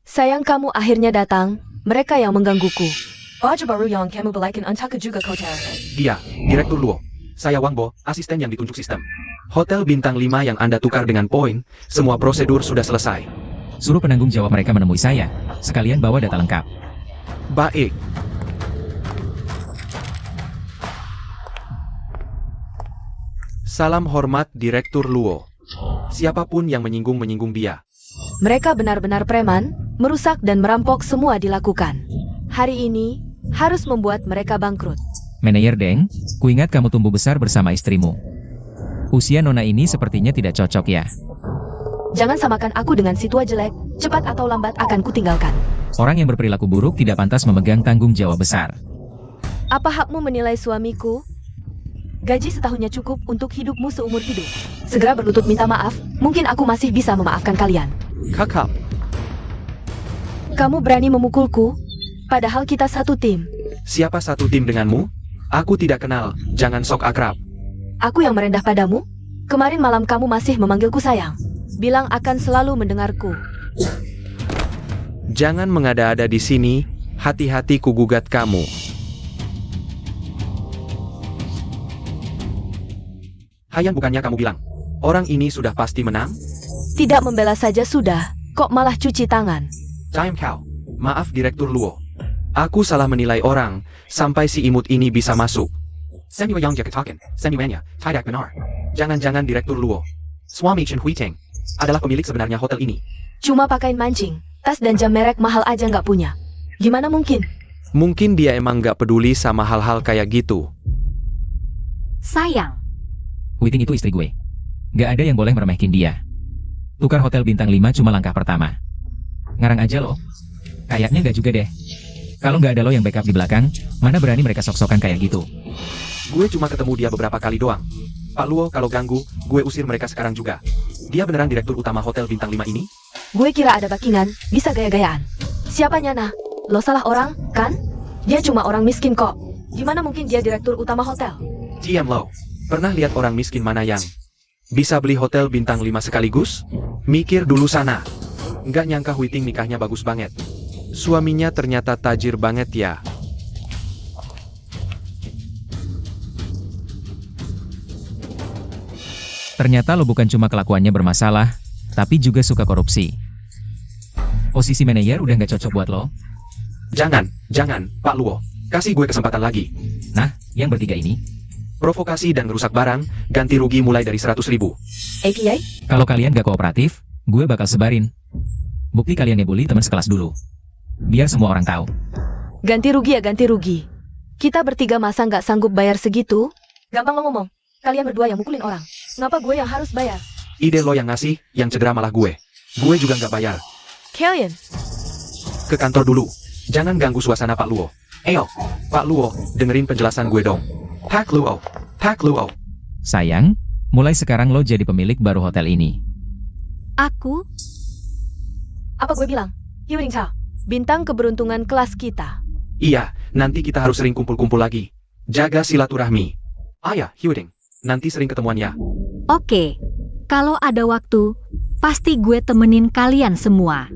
[SPEAKER 1] Sayang kamu akhirnya datang, mereka yang menggangguku. Baju baru yang kamu belikan untukku juga kotor.
[SPEAKER 4] Dia, Direktur Luo. Saya Wang Bo, asisten yang ditunjuk sistem. Hotel bintang 5 yang Anda tukar dengan poin, semua prosedur sudah selesai.
[SPEAKER 2] Suruh penanggung jawab mereka menemui saya. Sekalian bawa data lengkap.
[SPEAKER 4] Baik. Salam hormat Direktur Luo. Siapapun yang menyinggung dia.
[SPEAKER 1] Mereka benar-benar preman, merusak dan merampok semua dilakukan. Hari ini, harus membuat mereka bangkrut.
[SPEAKER 2] Manajer Deng, kuingat kamu tumbuh besar bersama istrimu. Usia nona ini sepertinya tidak cocok ya.
[SPEAKER 1] Jangan samakan aku dengan si tua jelek, cepat atau lambat akan kutinggalkan.
[SPEAKER 2] Orang yang berperilaku buruk tidak pantas memegang tanggung jawab besar.
[SPEAKER 1] Apa hakmu menilai suamiku? Gaji setahunnya cukup untuk hidupmu seumur hidup. Segera berlutut minta maaf, mungkin aku masih bisa memaafkan kalian.
[SPEAKER 4] Kakak,
[SPEAKER 1] Kamu berani memukulku? Padahal kita satu tim.
[SPEAKER 4] siapa satu tim denganmu? Aku tidak kenal, jangan sok akrab.
[SPEAKER 1] Aku yang merendah padamu? Kemarin malam kamu masih memanggilku sayang. Bilang akan selalu mendengarku.
[SPEAKER 4] Jangan mengada-ada di sini, hati-hati ku gugat kamu. Hayan, bukannya kamu bilang, orang ini sudah pasti menang?
[SPEAKER 1] Tidak membela saja sudah, kok malah cuci tangan.
[SPEAKER 4] Time cow. Maaf Direktur Luo. Aku salah menilai orang, sampai si imut ini bisa masuk. Semua yang jaketaken, semuanya, tidak benar. Jangan-jangan Direktur Luo, suami Chen Huiting, adalah pemilik sebenarnya hotel ini.
[SPEAKER 1] Cuma pakaian mancing, tas dan jam merek mahal aja nggak punya. Gimana mungkin?
[SPEAKER 4] Mungkin dia emang gak peduli sama hal-hal kayak gitu.
[SPEAKER 3] Sayang,
[SPEAKER 2] Hui Ting itu istri gue. Gak ada yang boleh meremehkin dia. Tukar hotel bintang 5 cuma langkah pertama. Ngarang aja lo. Kayaknya gak juga deh. Kalau gak ada lo yang backup di belakang, mana berani mereka sok-sokan kayak gitu.
[SPEAKER 4] Gue cuma ketemu dia beberapa kali doang. Pak Luo, kalau ganggu, gue usir mereka sekarang juga. Dia beneran direktur utama hotel bintang 5 ini?
[SPEAKER 1] Gue kira ada backingan, bisa gaya-gayaan. Siapanya nah? Lo salah orang, kan? Dia cuma orang miskin kok. Gimana mungkin dia direktur utama hotel?
[SPEAKER 4] Diam lo. Pernah lihat orang miskin mana yang bisa beli hotel bintang 5 sekaligus? Mikir dulu sana. Nggak nyangka Huiting nikahnya bagus banget. Suaminya ternyata tajir banget ya.
[SPEAKER 2] Ternyata lo bukan cuma kelakuannya bermasalah, tapi juga suka korupsi. Posisi manajer udah gak cocok buat lo.
[SPEAKER 4] Jangan, Pak Luo. Kasih gue kesempatan lagi.
[SPEAKER 2] Nah, yang bertiga ini,
[SPEAKER 4] Provokasi dan rusak barang, ganti rugi mulai dari 100.000.
[SPEAKER 1] Kiai?
[SPEAKER 2] kalau kalian gak kooperatif, gue bakal sebarin. Bukti kalian ngebully teman sekelas dulu. Biar semua orang tahu.
[SPEAKER 1] Ganti rugi ya ganti rugi. Kita bertiga masa nggak sanggup bayar segitu? Gampang lo ngomong. Kalian berdua yang mukulin orang. Ngapa gue yang harus bayar?
[SPEAKER 4] Ide lo yang ngasih, yang cedera malah gue. Gue juga nggak bayar.
[SPEAKER 1] Kalian?
[SPEAKER 4] Ke kantor dulu. Jangan ganggu suasana Pak Luo. Eyo, Pak Luo, dengerin penjelasan gue dong. Pak Luo.
[SPEAKER 2] Sayang, mulai sekarang lo jadi pemilik baru hotel ini.
[SPEAKER 3] Aku?
[SPEAKER 1] Apa gue bilang? Hyuring Cha, bintang keberuntungan kelas kita.
[SPEAKER 4] Iya, nanti kita harus sering kumpul-kumpul lagi. Jaga silaturahmi. Ya, Hyuding. Nanti sering ketemuan ya.
[SPEAKER 3] Oke. Kalau ada waktu, pasti gue temenin kalian semua.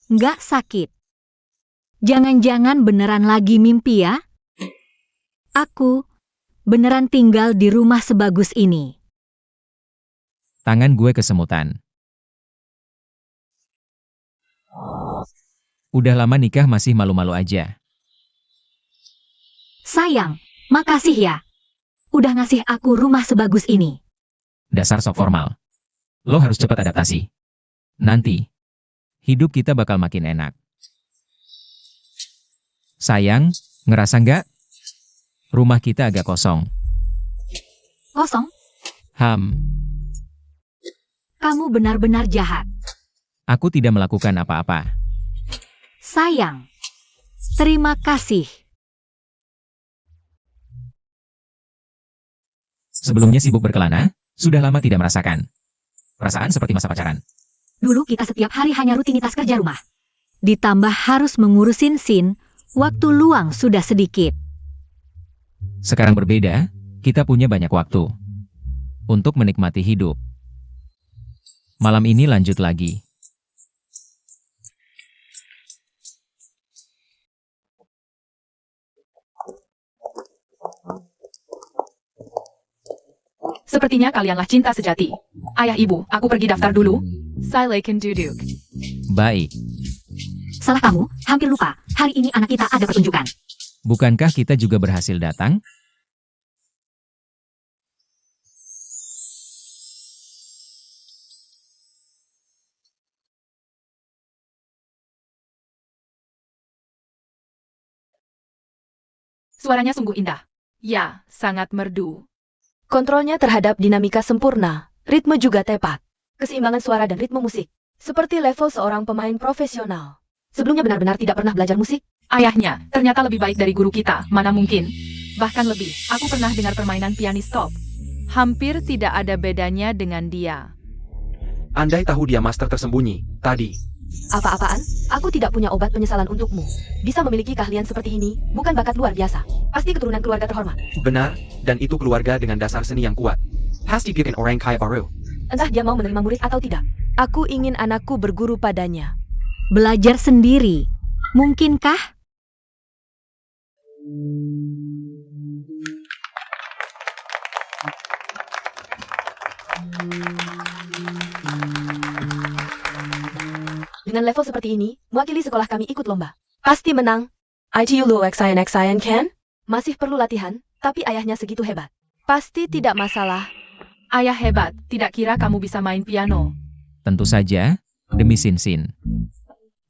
[SPEAKER 3] Nggak sakit. Jangan-jangan beneran lagi mimpi ya? Aku beneran tinggal di rumah sebagus ini.
[SPEAKER 2] Tangan gue kesemutan. Udah lama nikah masih malu-malu aja.
[SPEAKER 3] Sayang, makasih ya. Udah ngasih aku rumah sebagus ini.
[SPEAKER 2] Dasar sok formal. Lo harus cepat adaptasi. Nanti, hidup kita bakal makin enak. Sayang, ngerasa nggak? Rumah kita agak kosong.
[SPEAKER 3] Kosong? Kamu benar-benar jahat.
[SPEAKER 2] Aku tidak melakukan apa-apa.
[SPEAKER 3] Sayang, terima kasih.
[SPEAKER 2] Sebelumnya sibuk berkelana, sudah lama tidak merasakan. Perasaan seperti masa pacaran.
[SPEAKER 3] Dulu kita setiap hari hanya rutinitas kerja rumah. Ditambah harus mengurusin Sin, waktu luang sudah sedikit.
[SPEAKER 2] Sekarang berbeda, kita punya banyak waktu untuk menikmati hidup. Malam ini lanjut lagi.
[SPEAKER 5] Sepertinya kalianlah cinta sejati. Ayah ibu, aku pergi daftar dulu. Silakan duduk.
[SPEAKER 2] Baik,
[SPEAKER 3] Salah kamu, hampir lupa. Hari ini anak kita ada pertunjukan.
[SPEAKER 2] bukankah kita juga berhasil datang?
[SPEAKER 5] Suaranya sungguh indah. Ya, sangat merdu.
[SPEAKER 1] Kontrolnya terhadap dinamika sempurna, ritme juga tepat. Keseimbangan suara dan ritme musik, seperti level seorang pemain profesional. Sebelumnya benar-benar tidak pernah belajar musik.
[SPEAKER 5] Ayahnya, ternyata lebih baik dari guru kita, mana mungkin. Bahkan lebih, aku pernah dengar permainan pianis top. Hampir tidak ada bedanya dengan dia.
[SPEAKER 4] Andai tahu dia master tersembunyi, tadi.
[SPEAKER 1] Apa-apaan? Aku tidak punya obat penyesalan untukmu. Bisa memiliki keahlian seperti ini, bukan bakat luar biasa. Pasti keturunan keluarga terhormat.
[SPEAKER 4] Benar, dan itu keluarga dengan dasar seni yang kuat. Pasti bikin orang kaya baru.
[SPEAKER 1] Entah dia mau menerima murid atau tidak. Aku ingin anakku berguru padanya.
[SPEAKER 3] Belajar sendiri. Mungkinkah?
[SPEAKER 1] Dengan level seperti ini, mewakili sekolah kami ikut lomba. Pasti menang. ITU Luo XIN kan? Masih perlu latihan, tapi ayahnya segitu hebat. Pasti tidak masalah.
[SPEAKER 5] Ayah hebat, tidak kira kamu bisa main piano.
[SPEAKER 2] Tentu saja, demi Sin.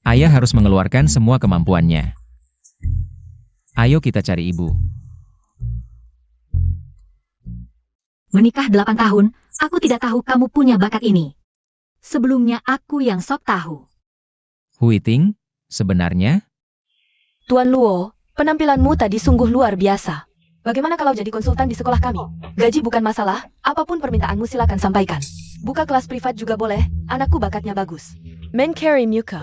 [SPEAKER 2] Ayah harus mengeluarkan semua kemampuannya. Ayo kita cari ibu.
[SPEAKER 3] Menikah 8 tahun, aku tidak tahu kamu punya bakat ini. Sebelumnya aku yang sok tahu.
[SPEAKER 2] Huiting, sebenarnya,
[SPEAKER 1] Tuan Luo, penampilanmu tadi sungguh luar biasa. Bagaimana kalau jadi konsultan di sekolah kami? Gaji bukan masalah, apapun permintaanmu silakan sampaikan. Buka kelas privat juga boleh, anakku bakatnya bagus. Mencari muka.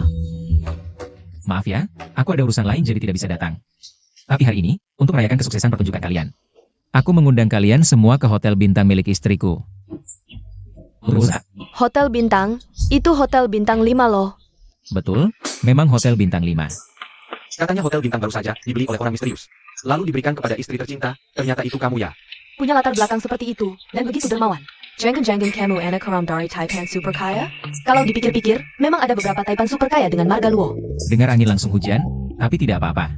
[SPEAKER 2] maaf ya, aku ada urusan lain jadi tidak bisa datang. Tapi hari ini, untuk merayakan kesuksesan pertunjukan kalian, aku mengundang kalian semua ke hotel bintang milik istriku. Berusaha.
[SPEAKER 1] Hotel bintang, itu hotel bintang 5 loh.
[SPEAKER 2] Betul, memang hotel bintang 5.
[SPEAKER 4] Katanya hotel bintang baru saja dibeli oleh orang misterius. Lalu diberikan kepada istri tercinta, ternyata itu kamu ya.
[SPEAKER 1] Punya latar belakang seperti itu, dan begitu dermawan. Jangan-jangan kamu anak orang dari Taipan super kaya? Kalau dipikir-pikir, memang ada beberapa Taipan super kaya dengan marga Luo.
[SPEAKER 2] Dengar angin langsung hujan, tapi tidak apa-apa.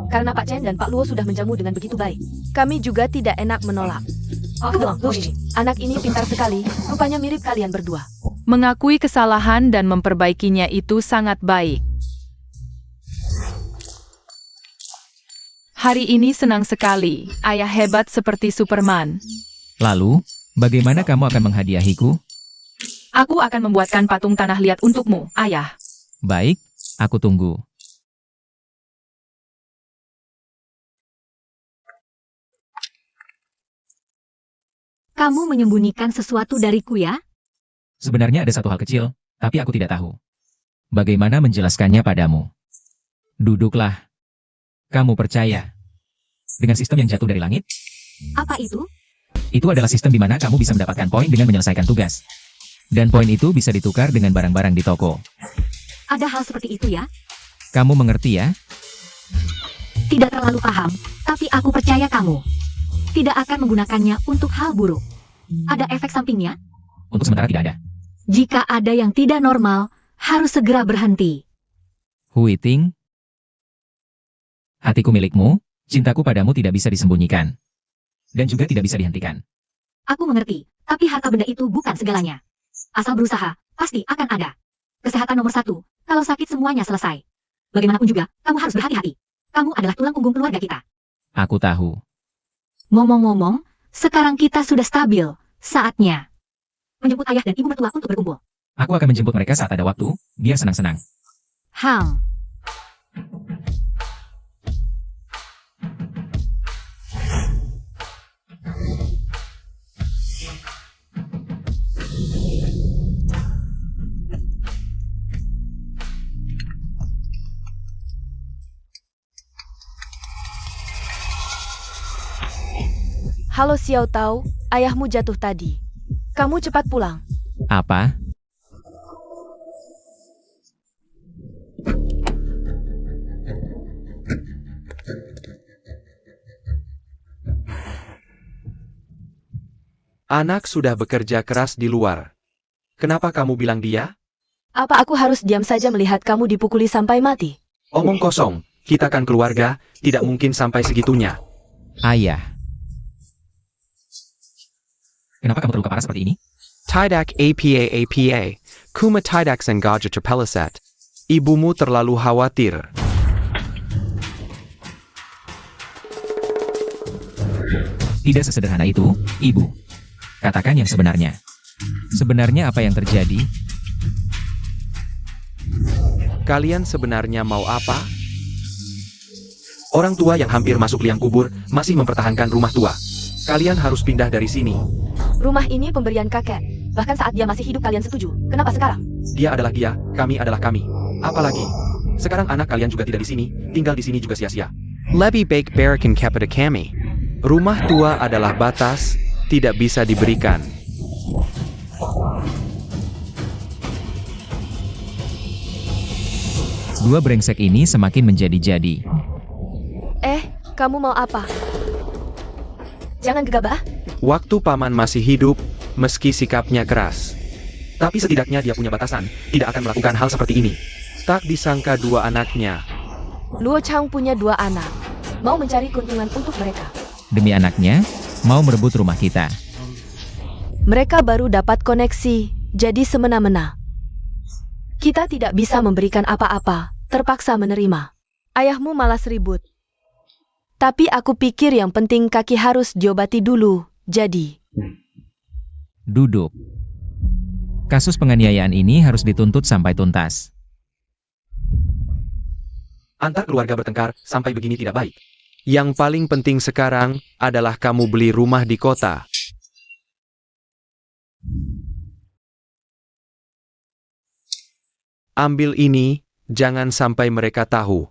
[SPEAKER 1] Karena Pak Chen dan Pak Luo sudah menjamu dengan begitu baik. Kami juga tidak enak menolak. Anak ini pintar sekali, rupanya mirip kalian berdua.
[SPEAKER 5] Mengakui kesalahan dan memperbaikinya itu sangat baik. Hari ini senang sekali, ayah hebat seperti Superman.
[SPEAKER 2] Lalu, bagaimana kamu akan menghadiahiku?
[SPEAKER 5] Aku akan membuatkan patung tanah liat untukmu, ayah.
[SPEAKER 2] Baik, aku tunggu.
[SPEAKER 3] Kamu menyembunyikan sesuatu dariku ya?
[SPEAKER 2] Sebenarnya ada satu hal kecil, tapi aku tidak tahu. Bagaimana menjelaskannya padamu? Duduklah. Kamu percaya dengan sistem yang jatuh dari langit?
[SPEAKER 3] Apa itu?
[SPEAKER 2] Itu adalah sistem di mana kamu bisa mendapatkan poin dengan menyelesaikan tugas. Dan poin itu bisa ditukar dengan barang-barang di toko.
[SPEAKER 3] Ada hal seperti itu ya?
[SPEAKER 2] Kamu mengerti ya?
[SPEAKER 3] Tidak terlalu paham, tapi aku percaya kamu. Tidak akan menggunakannya untuk hal buruk. Ada efek sampingnya?
[SPEAKER 2] Untuk sementara tidak ada.
[SPEAKER 3] Jika ada yang tidak normal, harus segera berhenti.
[SPEAKER 2] Huiting, hatiku milikmu, cintaku padamu tidak bisa disembunyikan. Dan juga tidak bisa dihentikan.
[SPEAKER 3] Aku mengerti, tapi harta benda itu bukan segalanya. Asal berusaha, pasti akan ada. Kesehatan nomor 1, kalau sakit semuanya selesai. Bagaimanapun juga, kamu harus berhati-hati. Kamu adalah tulang punggung keluarga kita.
[SPEAKER 2] Aku tahu.
[SPEAKER 3] Ngomong-ngomong, sekarang kita sudah stabil. Saatnya menjemput ayah dan ibu mertua untuk berkumpul.
[SPEAKER 2] Aku akan menjemput mereka saat ada waktu, biar senang-senang.
[SPEAKER 3] Hang.
[SPEAKER 1] Halo Xiao Tao, ayahmu jatuh tadi. Kamu cepat pulang.
[SPEAKER 2] Apa?
[SPEAKER 4] Anak sudah bekerja keras di luar. Kenapa kamu bilang dia?
[SPEAKER 1] Apa aku harus diam saja melihat kamu dipukuli sampai mati?
[SPEAKER 4] Omong kosong, kita kan keluarga, tidak mungkin sampai segitunya.
[SPEAKER 2] Ayah. Kenapa kamu terluka parah seperti ini?
[SPEAKER 4] Tidak apa, kuma tidak sengaja terpeleset. Ibumu terlalu khawatir.
[SPEAKER 2] Tidak sesederhana itu, Ibu. Katakan yang sebenarnya. Sebenarnya apa yang terjadi?
[SPEAKER 4] Kalian sebenarnya mau apa? Orang tua yang hampir masuk liang kubur masih mempertahankan rumah tua. Kalian harus pindah dari sini.
[SPEAKER 1] Rumah ini pemberian kakek. Bahkan saat dia masih hidup kalian setuju. Kenapa sekarang?
[SPEAKER 4] Dia adalah dia, kami adalah kami. Apalagi, sekarang anak kalian juga tidak di sini, tinggal di sini juga sia-sia. Lebih baik berikan kepada kami. Rumah tua adalah batas, tidak bisa diberikan.
[SPEAKER 2] Dua brengsek ini semakin menjadi-jadi.
[SPEAKER 1] Kamu mau apa? Jangan gegabah.
[SPEAKER 4] Waktu paman masih hidup, meski sikapnya keras. Tapi setidaknya dia punya batasan, tidak akan melakukan hal seperti ini. Tak disangka dua anaknya.
[SPEAKER 1] Luo Chang punya 2 anak. Mau mencari keuntungan untuk mereka.
[SPEAKER 2] Demi anaknya, mau merebut rumah kita.
[SPEAKER 1] Mereka baru dapat koneksi, jadi semena-mena. Kita tidak bisa memberikan apa-apa, terpaksa menerima. Ayahmu malas ribut. Tapi aku pikir yang penting kaki harus diobati dulu, jadi.
[SPEAKER 2] Duduk. Kasus penganiayaan ini harus dituntut sampai tuntas.
[SPEAKER 4] Antar keluarga bertengkar, sampai begini tidak baik. Yang paling penting sekarang adalah kamu beli rumah di kota. Ambil ini, jangan sampai mereka tahu.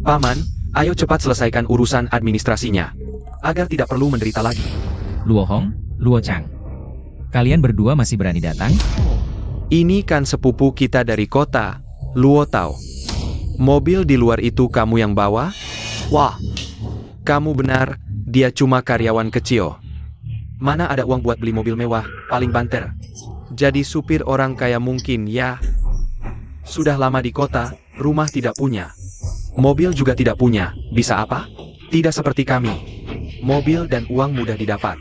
[SPEAKER 4] Paman, ayo cepat selesaikan urusan administrasinya, agar tidak perlu menderita lagi.
[SPEAKER 2] Luo Hong, Luo Chang. Kalian berdua masih berani datang?
[SPEAKER 4] Ini kan sepupu kita dari kota, Luo Tao. Mobil di luar itu kamu yang bawa? Wah, kamu benar, dia cuma karyawan kecil. Mana ada uang buat beli mobil mewah, paling banter. Jadi supir orang kaya mungkin ya. Sudah lama di kota, rumah tidak punya. Mobil juga tidak punya, bisa apa? Tidak seperti kami. Mobil dan uang mudah didapat.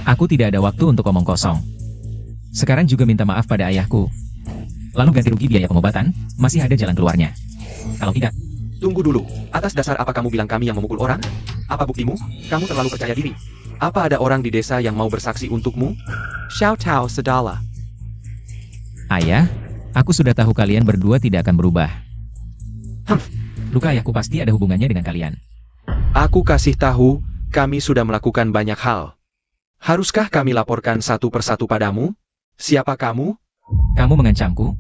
[SPEAKER 2] Aku tidak ada waktu untuk omong kosong. Sekarang juga minta maaf pada ayahku. Lalu ganti rugi biaya pengobatan, masih ada jalan keluarnya. Kalau tidak,
[SPEAKER 4] Tunggu dulu, atas dasar apa kamu bilang kami yang memukul orang? Apa buktimu? Kamu terlalu percaya diri. Apa ada orang di desa yang mau bersaksi untukmu? Xiao Tao Sedala.
[SPEAKER 2] Ayah, aku sudah tahu kalian berdua tidak akan berubah. Luka ayahku pasti ada hubungannya dengan kalian.
[SPEAKER 4] Aku kasih tahu, kami sudah melakukan banyak hal. Haruskah kami laporkan satu persatu padamu? Siapa kamu?
[SPEAKER 2] Kamu mengancamku?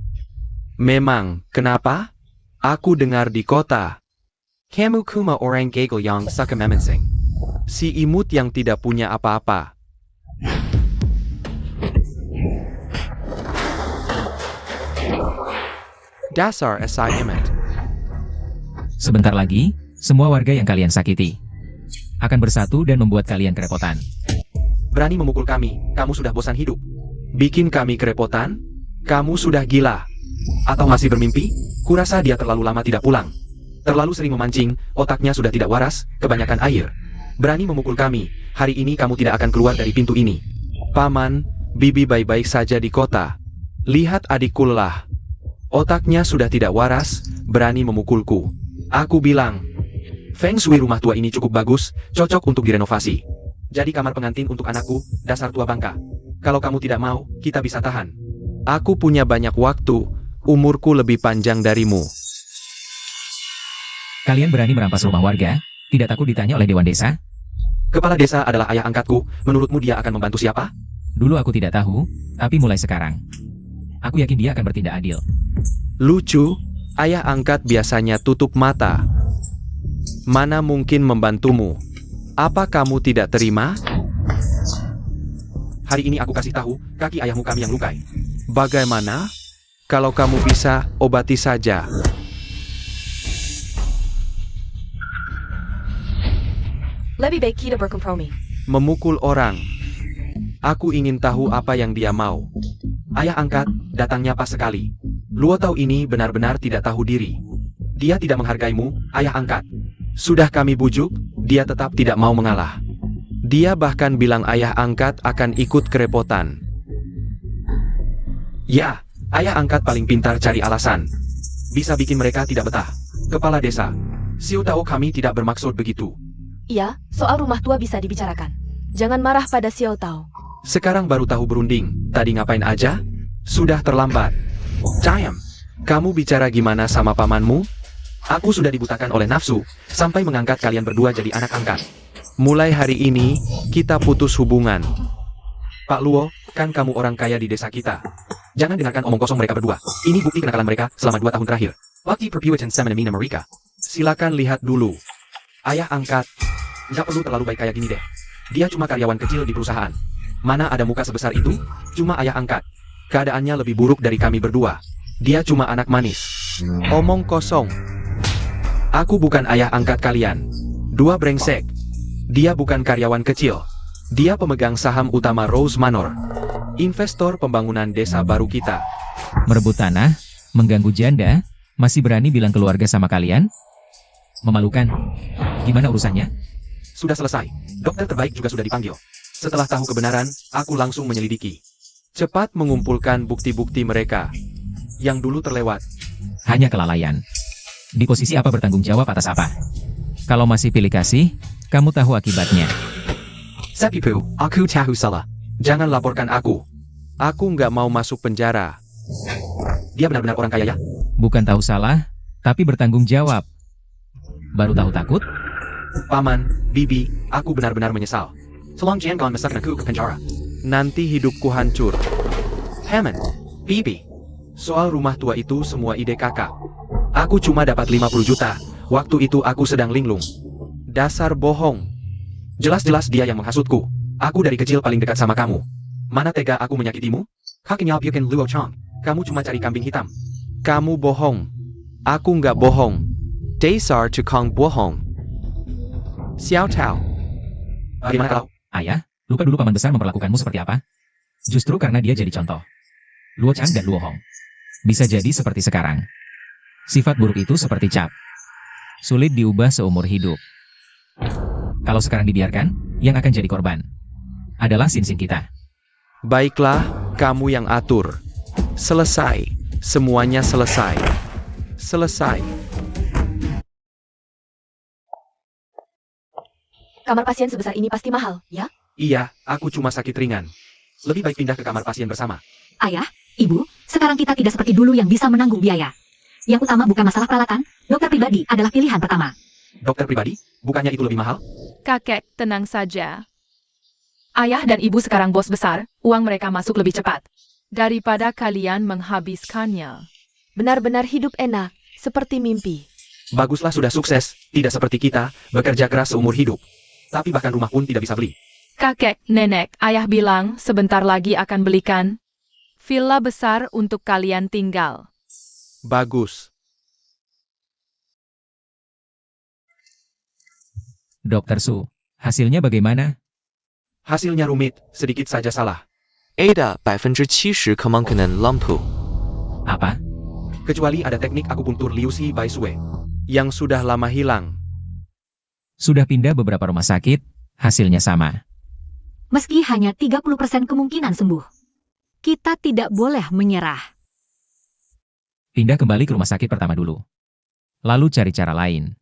[SPEAKER 4] Memang, kenapa? Aku dengar di kota. Kamu kuma orang gagal yang suka memensing. Si imut yang tidak punya apa-apa. Dasar esai emet.
[SPEAKER 2] Sebentar lagi, semua warga yang kalian sakiti akan bersatu dan membuat kalian kerepotan.
[SPEAKER 4] Berani memukul kami, kamu sudah bosan hidup. Bikin kami kerepotan? Kamu sudah gila. Atau masih bermimpi? Kurasa dia terlalu lama tidak pulang. Terlalu sering memancing, otaknya sudah tidak waras, kebanyakan air. Berani memukul kami, hari ini kamu tidak akan keluar dari pintu ini. Paman, Bibi baik-baik saja di kota. Lihat adikku lelah. Otaknya sudah tidak waras, berani memukulku. Aku bilang, Feng Shui rumah tua ini cukup bagus, cocok untuk direnovasi. Jadi kamar pengantin untuk anakku, dasar tua bangka. Kalau kamu tidak mau, kita bisa tahan. Aku punya banyak waktu, umurku lebih panjang darimu.
[SPEAKER 2] Kalian berani merampas rumah warga? Tidak takut ditanya oleh Dewan Desa?
[SPEAKER 4] Kepala desa adalah ayah angkatku, menurutmu dia akan membantu siapa?
[SPEAKER 2] Dulu aku tidak tahu, tapi mulai sekarang aku yakin dia akan bertindak adil.
[SPEAKER 4] Lucu, ayah angkat biasanya tutup mata. Mana mungkin membantumu? Apa kamu tidak terima? Hari ini aku kasih tahu, kaki ayahmu kami yang lukai. Bagaimana? Kalau kamu bisa, obati saja.
[SPEAKER 1] Lebih baik kita berkompromi.
[SPEAKER 4] Memukul orang. Aku ingin tahu apa yang dia mau. Ayah angkat, datangnya pas sekali. Luo Tao ini benar-benar tidak tahu diri. Dia tidak menghargaimu, ayah angkat. Sudah kami bujuk, dia tetap tidak mau mengalah. Dia bahkan bilang ayah angkat akan ikut kerepotan. Ya, ayah angkat paling pintar cari alasan. Bisa bikin mereka tidak betah. Kepala desa, Xiao Tao kami tidak bermaksud begitu.
[SPEAKER 1] Iya, soal rumah tua bisa dibicarakan. Jangan marah pada Xiao Tao.
[SPEAKER 4] Sekarang baru tahu berunding, tadi ngapain aja? Sudah terlambat. Cayam, kamu bicara gimana sama pamanmu? Aku sudah dibutakan oleh nafsu, sampai mengangkat kalian berdua jadi anak angkat. Mulai hari ini, kita putus hubungan. Pak Luo, kan kamu orang kaya di desa kita. Jangan dengarkan omong kosong mereka berdua. Ini bukti kenakalan mereka selama 2 tahun terakhir. Bakti perpiwatan semenamina mereka. Silakan lihat dulu. Ayah angkat. Nggak perlu terlalu baik kayak gini deh. Dia cuma karyawan kecil di perusahaan. Mana ada muka sebesar itu? Cuma ayah angkat. Keadaannya lebih buruk dari kami berdua. Dia cuma anak manis. Omong kosong. Aku bukan ayah angkat kalian. 2 brengsek. Dia bukan karyawan kecil. Dia pemegang saham utama Rose Manor. Investor pembangunan desa baru kita.
[SPEAKER 2] Merebut tanah, mengganggu janda, masih berani bilang keluarga sama kalian? Memalukan. Gimana urusannya?
[SPEAKER 4] Sudah selesai. Dokter terbaik juga sudah dipanggil. Setelah tahu kebenaran, aku langsung menyelidiki. Cepat mengumpulkan bukti-bukti mereka. Yang dulu terlewat.
[SPEAKER 2] Hanya kelalaian. Di posisi apa bertanggung jawab atas apa? Kalau masih pilih kasih, kamu tahu akibatnya.
[SPEAKER 4] Sepipu, aku tahu salah. Jangan laporkan aku. Aku nggak mau masuk penjara. Dia benar-benar orang kaya ya?
[SPEAKER 2] Bukan tahu salah, tapi bertanggung jawab. Baru tahu takut?
[SPEAKER 4] Paman, Bibi, aku benar-benar menyesal. Tolong jangan masukkan aku ke penjara. Nanti hidupku hancur. Hammond, Bibi. Soal rumah tua itu semua ide kakak. Aku cuma dapat 50 juta. Waktu itu aku sedang linglung. Dasar bohong. Jelas-jelas dia yang menghasutku. Aku dari kecil paling dekat sama kamu. Mana tega aku menyakitimu? Kakinya bikin Luo Chong. Kamu cuma cari kambing hitam. Kamu bohong. Aku nggak bohong. Dasar tukang bohong. Xiao Tao. Bagaimana kalau?
[SPEAKER 2] Ayah, lupa dulu paman besar memperlakukanmu seperti apa? Justru karena dia jadi contoh. Luo Chang dan Luo Hong. Bisa jadi seperti sekarang. Sifat buruk itu seperti cap. Sulit diubah seumur hidup. Kalau sekarang dibiarkan, yang akan jadi korban adalah Sin-Sin kita.
[SPEAKER 4] Baiklah, kamu yang atur. Selesai. Semuanya selesai. Selesai.
[SPEAKER 1] Kamar pasien sebesar ini pasti mahal, ya?
[SPEAKER 4] Iya, aku cuma sakit ringan. Lebih baik pindah ke kamar pasien bersama.
[SPEAKER 3] Ayah, ibu, sekarang kita tidak seperti dulu yang bisa menanggung biaya. Yang utama bukan masalah peralatan, dokter pribadi adalah pilihan pertama.
[SPEAKER 4] Dokter pribadi? Bukannya itu lebih mahal?
[SPEAKER 5] Kakek, tenang saja. Ayah dan ibu sekarang bos besar, uang mereka masuk lebih cepat. Daripada kalian menghabiskannya.
[SPEAKER 1] Benar-benar hidup enak, seperti mimpi.
[SPEAKER 4] Baguslah sudah sukses, tidak seperti kita, bekerja keras seumur hidup. Tapi bahkan rumah pun tidak bisa beli.
[SPEAKER 5] Kakek, nenek, ayah bilang sebentar lagi akan belikan villa besar untuk kalian tinggal.
[SPEAKER 4] Bagus.
[SPEAKER 2] Dokter Su, hasilnya bagaimana?
[SPEAKER 4] Hasilnya rumit, sedikit saja salah.
[SPEAKER 6] A 的70%可能可能 lump。
[SPEAKER 2] Apa?
[SPEAKER 4] Kecuali ada teknik akupuntur Liu Shi Bai Sue. Yang sudah lama hilang.
[SPEAKER 2] Sudah pindah beberapa rumah sakit, hasilnya sama.
[SPEAKER 3] Meski hanya 30% kemungkinan sembuh. Kita tidak boleh menyerah.
[SPEAKER 2] Pindah kembali ke rumah sakit pertama dulu. Lalu cari cara lain.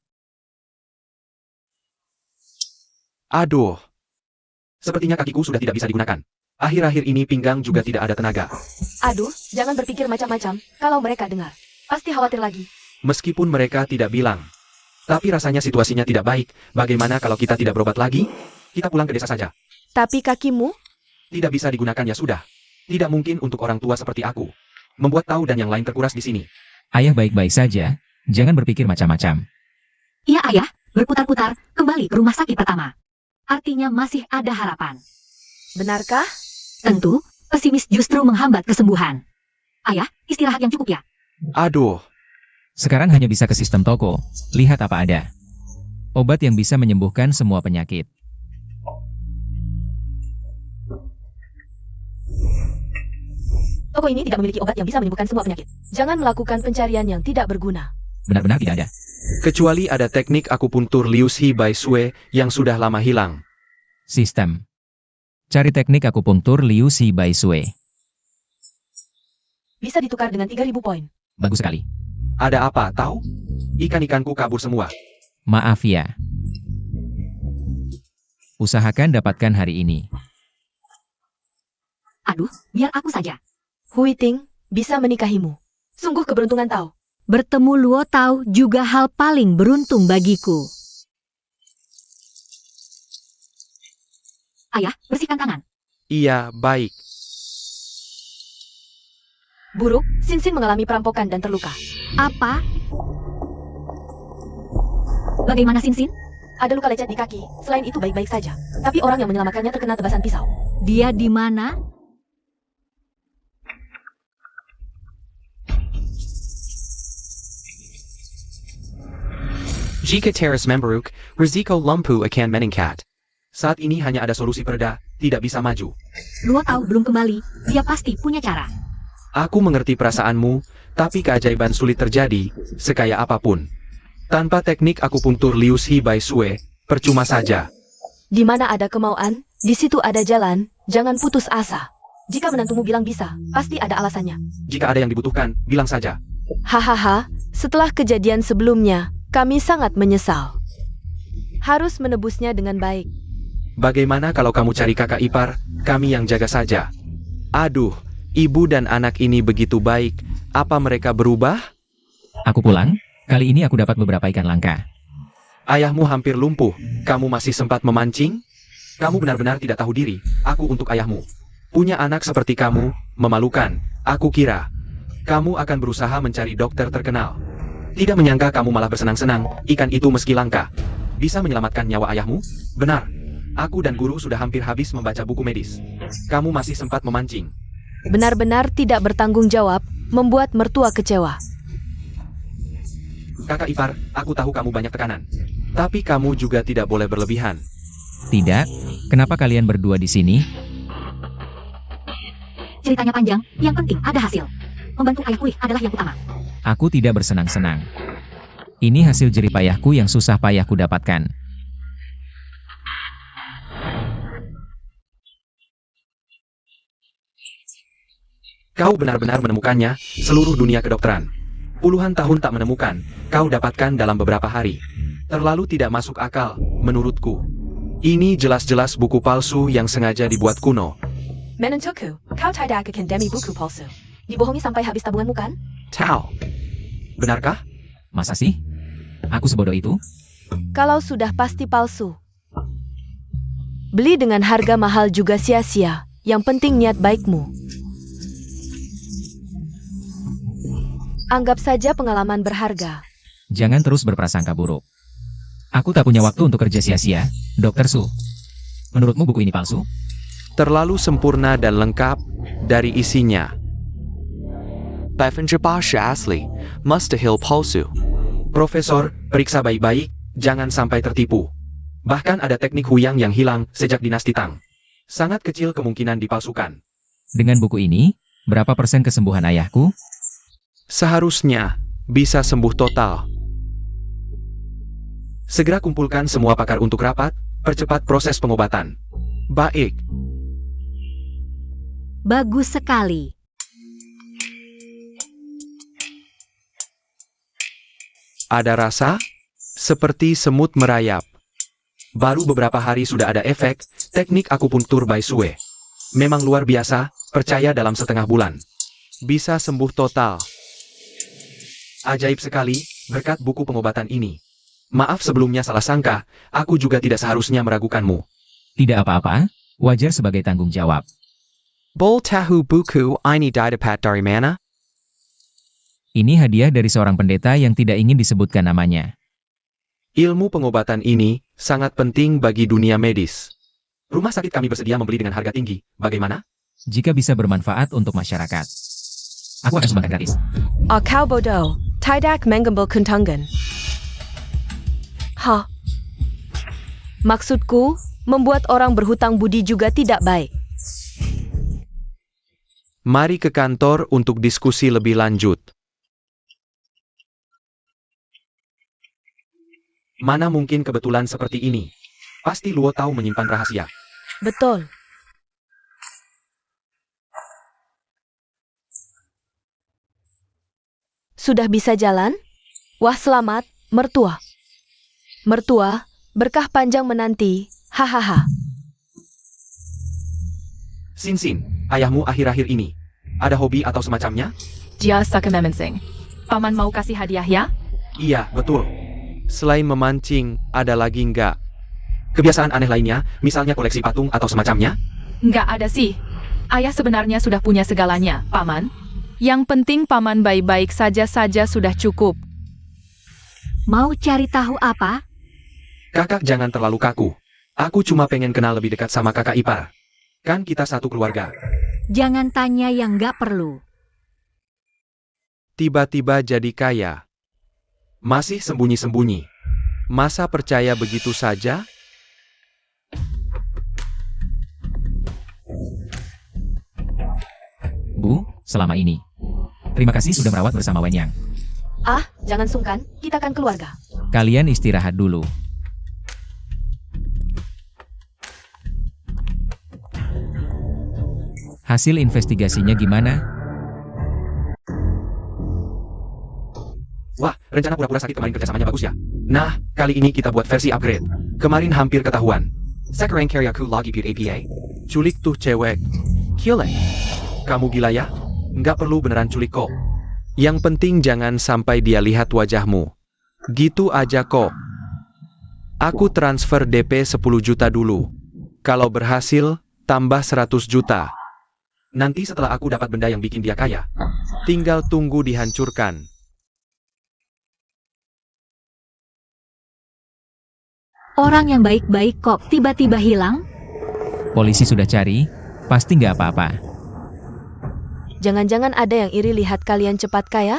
[SPEAKER 4] Aduh. Sepertinya kakiku sudah tidak bisa digunakan. Akhir-akhir ini pinggang juga tidak ada tenaga.
[SPEAKER 1] Aduh, jangan berpikir macam-macam. Kalau mereka dengar, pasti khawatir lagi.
[SPEAKER 4] Meskipun mereka tidak bilang. Tapi rasanya situasinya tidak baik. Bagaimana kalau kita tidak berobat lagi? Kita pulang ke desa saja.
[SPEAKER 1] Tapi kakimu?
[SPEAKER 4] Tidak bisa digunakan ya sudah. Tidak mungkin untuk orang tua seperti aku. Membuat tahu dan yang lain terkuras di sini.
[SPEAKER 2] Ayah baik-baik saja, jangan berpikir macam-macam.
[SPEAKER 3] Iya ayah, berputar-putar, kembali ke rumah sakit pertama. Artinya masih ada harapan.
[SPEAKER 1] Benarkah?
[SPEAKER 3] Tentu, pesimis justru menghambat kesembuhan. Ayah, istirahat yang cukup ya.
[SPEAKER 4] Aduh.
[SPEAKER 2] Sekarang hanya bisa ke sistem toko, lihat apa ada. Obat yang bisa menyembuhkan semua penyakit.
[SPEAKER 1] Toko ini tidak memiliki obat yang bisa menyembuhkan semua penyakit. Jangan melakukan pencarian yang tidak berguna.
[SPEAKER 2] Benar-benar tidak ada.
[SPEAKER 4] Kecuali ada teknik akupuntur Liu Shi Bai Sue yang sudah lama hilang.
[SPEAKER 2] Sistem. Cari teknik akupunktur Liu Shi Bai Sue.
[SPEAKER 1] Bisa ditukar dengan 3.000 poin.
[SPEAKER 2] Bagus sekali.
[SPEAKER 4] Ada apa, tahu? Ikan-ikanku kabur semua.
[SPEAKER 2] Maaf ya. Usahakan dapatkan hari ini.
[SPEAKER 3] Aduh, biar aku saja.
[SPEAKER 1] Hui Ting, bisa menikahimu. Sungguh keberuntungan tahu.
[SPEAKER 3] Bertemu Luo Tao juga hal paling beruntung bagiku. Ayah, bersihkan tangan.
[SPEAKER 4] Iya, baik.
[SPEAKER 1] Buruk, Sinsin mengalami perampokan dan terluka.
[SPEAKER 3] Apa? Bagaimana Sinsin?
[SPEAKER 1] Ada luka lecet di kaki, selain itu baik-baik saja. Tapi orang yang menyelamatkannya terkena tebasan pisau.
[SPEAKER 3] Dia di mana?
[SPEAKER 4] Jika teras memberuk, risiko lumpuh akan meningkat. Saat ini hanya ada solusi pereda, tidak bisa maju.
[SPEAKER 3] Luo Tao belum kembali, dia pasti punya cara.
[SPEAKER 4] Aku mengerti perasaanmu, tapi keajaiban sulit terjadi, sekaya apapun. Tanpa teknik akupuntur Liu Shi Bai Sue, percuma saja.
[SPEAKER 1] Di mana ada kemauan, di situ ada jalan, jangan putus asa. Jika menantumu bilang bisa, pasti ada alasannya.
[SPEAKER 4] Jika ada yang dibutuhkan, bilang saja.
[SPEAKER 1] Hahaha, setelah kejadian sebelumnya, kami sangat menyesal. Harus menebusnya dengan baik.
[SPEAKER 4] Bagaimana kalau kamu cari kakak ipar, kami yang jaga saja. Aduh, ibu dan anak ini begitu baik, apa mereka berubah?
[SPEAKER 2] Aku pulang, kali ini aku dapat beberapa ikan langka.
[SPEAKER 4] Ayahmu hampir lumpuh, kamu masih sempat memancing? Kamu benar-benar tidak tahu diri, aku untuk ayahmu. Punya anak seperti kamu, memalukan, aku kira. Kamu akan berusaha mencari dokter terkenal. Tidak menyangka kamu malah bersenang-senang, ikan itu meski langka. Bisa menyelamatkan nyawa ayahmu? Benar. Aku dan guru sudah hampir habis membaca buku medis. Kamu masih sempat memancing.
[SPEAKER 1] Benar-benar tidak bertanggung jawab, membuat mertua kecewa.
[SPEAKER 4] Kakak ipar, aku tahu kamu banyak tekanan. Tapi kamu juga tidak boleh berlebihan.
[SPEAKER 2] Tidak, kenapa kalian berdua di sini?
[SPEAKER 3] Ceritanya panjang, yang penting ada hasil. Membantu ayah pulih adalah yang utama.
[SPEAKER 2] Aku tidak bersenang-senang. Ini hasil jerih payahku yang susah payahku dapatkan.
[SPEAKER 4] Kau benar-benar menemukannya, seluruh dunia kedokteran. Puluhan tahun tak menemukan, kau dapatkan dalam beberapa hari. Terlalu tidak masuk akal, menurutku. Ini jelas-jelas buku palsu yang sengaja dibuat kuno.
[SPEAKER 1] Menentuku, kau tidak akan demi buku palsu. Dibohongi sampai habis tabunganmu kan?
[SPEAKER 4] Tau. Benarkah?
[SPEAKER 2] Masa sih? Aku sebodoh itu?
[SPEAKER 1] Kalau sudah pasti palsu. Beli dengan harga mahal juga sia-sia. Yang penting niat baikmu. Anggap saja pengalaman berharga.
[SPEAKER 2] Jangan terus berprasangka buruk. Aku tak punya waktu untuk kerja sia-sia, Dr. Su. Menurutmu buku ini palsu?
[SPEAKER 4] Terlalu sempurna dan lengkap dari isinya.
[SPEAKER 6] 80% asli, mustahil palsu.
[SPEAKER 4] Profesor, periksa baik-baik, jangan sampai tertipu. Bahkan ada teknik huyang yang hilang sejak dinasti Tang. Sangat kecil kemungkinan dipalsukan.
[SPEAKER 2] Dengan buku ini, berapa persen kesembuhan ayahku?
[SPEAKER 4] Seharusnya bisa sembuh total. Segera kumpulkan semua pakar untuk rapat, percepat proses pengobatan. Baik.
[SPEAKER 3] Bagus sekali.
[SPEAKER 4] Ada rasa? Seperti semut merayap. Baru beberapa hari sudah ada efek, teknik akupuntur by Sue. Memang luar biasa, percaya dalam setengah bulan. Bisa sembuh total. Ajaib sekali, berkat buku pengobatan ini. Maaf sebelumnya salah sangka, aku juga tidak seharusnya meragukanmu.
[SPEAKER 2] Tidak apa-apa, wajar sebagai tanggung jawab.
[SPEAKER 6] Bol tahu buku ini didapat dari mana?
[SPEAKER 2] Ini hadiah dari seorang pendeta yang tidak ingin disebutkan namanya.
[SPEAKER 4] Ilmu pengobatan ini sangat penting bagi dunia medis. Rumah sakit kami bersedia membeli dengan harga tinggi. Bagaimana?
[SPEAKER 2] Jika bisa bermanfaat untuk masyarakat, aku akan sumbangkan gratis.
[SPEAKER 1] Kau bodoh, tidak mengambil keuntungan. Hah? Maksudku, membuat orang berhutang budi juga tidak baik.
[SPEAKER 4] Mari ke kantor untuk diskusi lebih lanjut. Mana mungkin kebetulan seperti ini? Pasti Luo tahu menyimpan rahasia.
[SPEAKER 1] Betul. Sudah bisa jalan? Wah selamat, mertua. Mertua, berkah panjang menanti, hahaha.
[SPEAKER 4] Sin, ayahmu akhir-akhir ini, ada hobi atau semacamnya?
[SPEAKER 5] Dia suka memensing. Paman mau kasih hadiah ya?
[SPEAKER 4] Iya, betul. Selain memancing, ada lagi nggak? Kebiasaan aneh lainnya, misalnya koleksi patung atau semacamnya?
[SPEAKER 5] Nggak ada sih. Ayah sebenarnya sudah punya segalanya, Paman. Yang penting Paman baik-baik saja sudah cukup.
[SPEAKER 3] Mau cari tahu apa?
[SPEAKER 4] Kakak jangan terlalu kaku. Aku cuma pengen kenal lebih dekat sama kakak ipar. Kan kita satu keluarga.
[SPEAKER 3] Jangan tanya yang nggak perlu.
[SPEAKER 4] Tiba-tiba jadi kaya. Masih sembunyi-sembunyi. Masa percaya begitu saja?
[SPEAKER 2] Bu, selama ini. Terima kasih sudah merawat bersama Wenyang.
[SPEAKER 1] Ah, jangan sungkan, kita kan keluarga.
[SPEAKER 2] Kalian istirahat dulu. Hasil investigasinya gimana?
[SPEAKER 4] Wah, rencana pura-pura sakit kemarin kerjasamanya bagus ya. Nah, kali ini kita buat versi upgrade. Kemarin hampir ketahuan. Sekarang karyaku lagi buat APA. Culik tuh cewek. Kile. Kamu gila ya? Nggak perlu beneran culik kok. Yang penting jangan sampai dia lihat wajahmu. Gitu aja kok. Aku transfer DP 10 juta dulu. Kalau berhasil, tambah 100 juta. Nanti setelah aku dapat benda yang bikin dia kaya, tinggal tunggu dihancurkan.
[SPEAKER 3] Orang yang baik-baik kok tiba-tiba hilang?
[SPEAKER 2] Polisi sudah cari, pasti nggak apa-apa.
[SPEAKER 1] Jangan-jangan ada yang iri lihat kalian cepat kaya?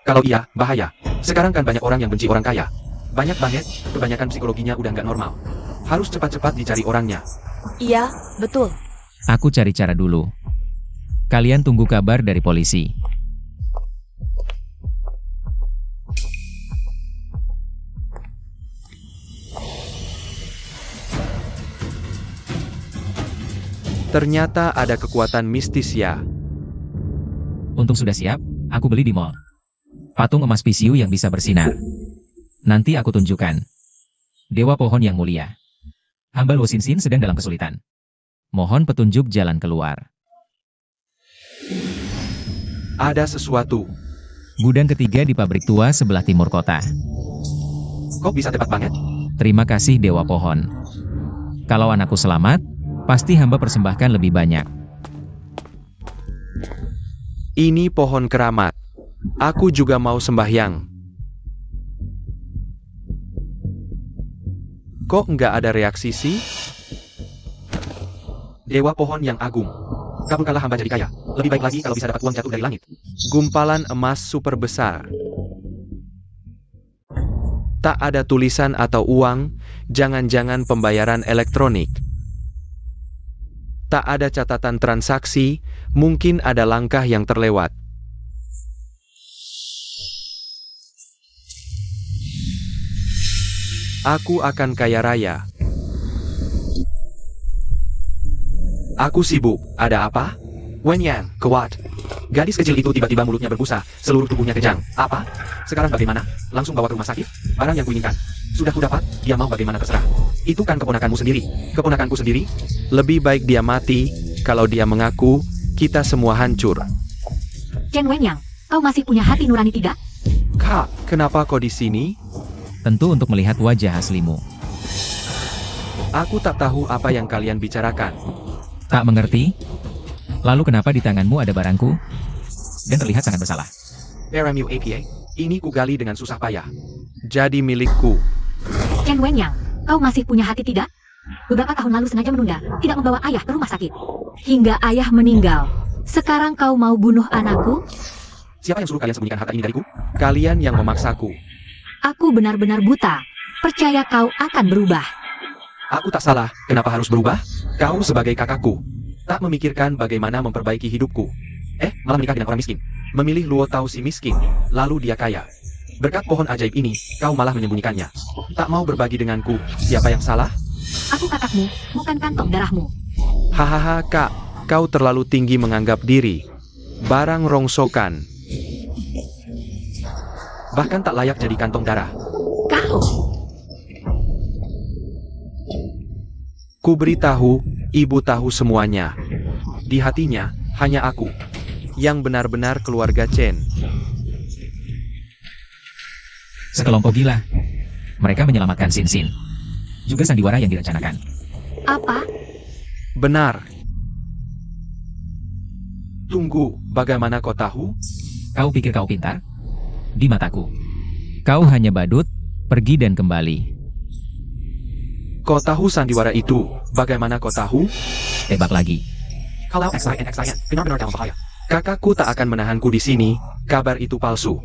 [SPEAKER 4] Kalau iya, bahaya. Sekarang kan banyak orang yang benci orang kaya. Banyak banget, kebanyakan psikologinya udah nggak normal. Harus cepat-cepat dicari orangnya.
[SPEAKER 1] Iya, betul.
[SPEAKER 2] Aku cari cara dulu. Kalian tunggu kabar dari polisi.
[SPEAKER 4] Ternyata ada kekuatan mistis ya.
[SPEAKER 2] Untung sudah siap, aku beli di mall. Patung emas pisiu yang bisa bersinar. Nanti aku tunjukkan. Dewa Pohon yang mulia. Hamba Luo Xinxin sedang dalam kesulitan. Mohon petunjuk jalan keluar.
[SPEAKER 4] Ada sesuatu.
[SPEAKER 2] Gudang ketiga di pabrik tua sebelah timur kota.
[SPEAKER 4] Kok bisa tepat banget?
[SPEAKER 2] Terima kasih Dewa Pohon. Kalau anakku selamat, pasti hamba persembahkan lebih banyak.
[SPEAKER 6] Ini pohon keramat. Aku juga mau sembahyang. Kok nggak ada reaksi sih?
[SPEAKER 4] Dewa Pohon yang agung. Kabulkanlah hamba jadi kaya. Lebih baik lagi kalau bisa dapat uang jatuh dari langit.
[SPEAKER 6] Gumpalan emas super besar. Tak ada tulisan atau uang, jangan-jangan pembayaran elektronik. Tak ada catatan transaksi, mungkin ada langkah yang terlewat. Aku akan kaya raya.
[SPEAKER 4] Aku sibuk. Ada apa? Wen Yang, kuat. Gadis kecil itu tiba-tiba mulutnya berbusa, seluruh tubuhnya kejang. Apa? Sekarang bagaimana? Langsung bawa ke rumah sakit? Barang yang kuinginkan. Sudah kudapat, dia mau bagaimana terserah. Itu kan keponakanmu sendiri. Keponakanku sendiri?
[SPEAKER 6] Lebih baik dia mati, kalau dia mengaku, kita semua hancur.
[SPEAKER 3] Chen Wenyang, kau masih punya hati nurani tidak?
[SPEAKER 6] Kak, kenapa kau di sini?
[SPEAKER 2] Tentu untuk melihat wajah aslimu.
[SPEAKER 6] Aku tak tahu apa yang kalian bicarakan.
[SPEAKER 2] Tak mengerti? Lalu kenapa di tanganmu ada barangku? Dan terlihat sangat bersalah.
[SPEAKER 4] RMU APA. Ini kugali dengan susah payah.
[SPEAKER 6] Jadi milikku.
[SPEAKER 3] Chen Wenyang, kau masih punya hati tidak? Beberapa tahun lalu sengaja menunda, tidak membawa ayah ke rumah sakit. Hingga ayah meninggal. Sekarang kau mau bunuh anakku?
[SPEAKER 4] Siapa yang suruh kalian sembunyikan harta ini dariku?
[SPEAKER 6] Kalian yang memaksaku.
[SPEAKER 3] Aku benar-benar buta. Percaya kau akan berubah.
[SPEAKER 4] Aku tak salah, kenapa harus berubah? Kau sebagai kakakku, tak memikirkan bagaimana memperbaiki hidupku. Malah menikah dengan orang miskin. Memilih Luo Tao si miskin, lalu dia kaya. Berkat pohon ajaib ini, kau malah menyembunyikannya. Tak mau berbagi denganku, siapa yang salah?
[SPEAKER 3] Aku kakakmu, bukan kantong darahmu.
[SPEAKER 6] Hahaha kak, kau terlalu tinggi menganggap diri. Barang rongsokan.
[SPEAKER 4] Bahkan tak layak jadi kantong darah.
[SPEAKER 3] Kau,
[SPEAKER 6] Ku beritahu, ibu tahu semuanya. Di hatinya, hanya aku. Yang benar-benar keluarga Chen.
[SPEAKER 2] Sekelompok gila. Mereka menyelamatkan Xinxin. Juga sandiwara yang direncanakan.
[SPEAKER 3] apa?
[SPEAKER 6] Benar.
[SPEAKER 4] Tunggu, bagaimana kau tahu?
[SPEAKER 2] Kau pikir kau pintar? Di mataku. Kau hanya badut, pergi dan kembali.
[SPEAKER 4] Kau tahu sandiwara itu, bagaimana kau tahu?
[SPEAKER 2] Tebak lagi.
[SPEAKER 4] Kalau XIN benar-benar dalam bahaya. Kakakku tak akan menahanku di sini, kabar itu palsu.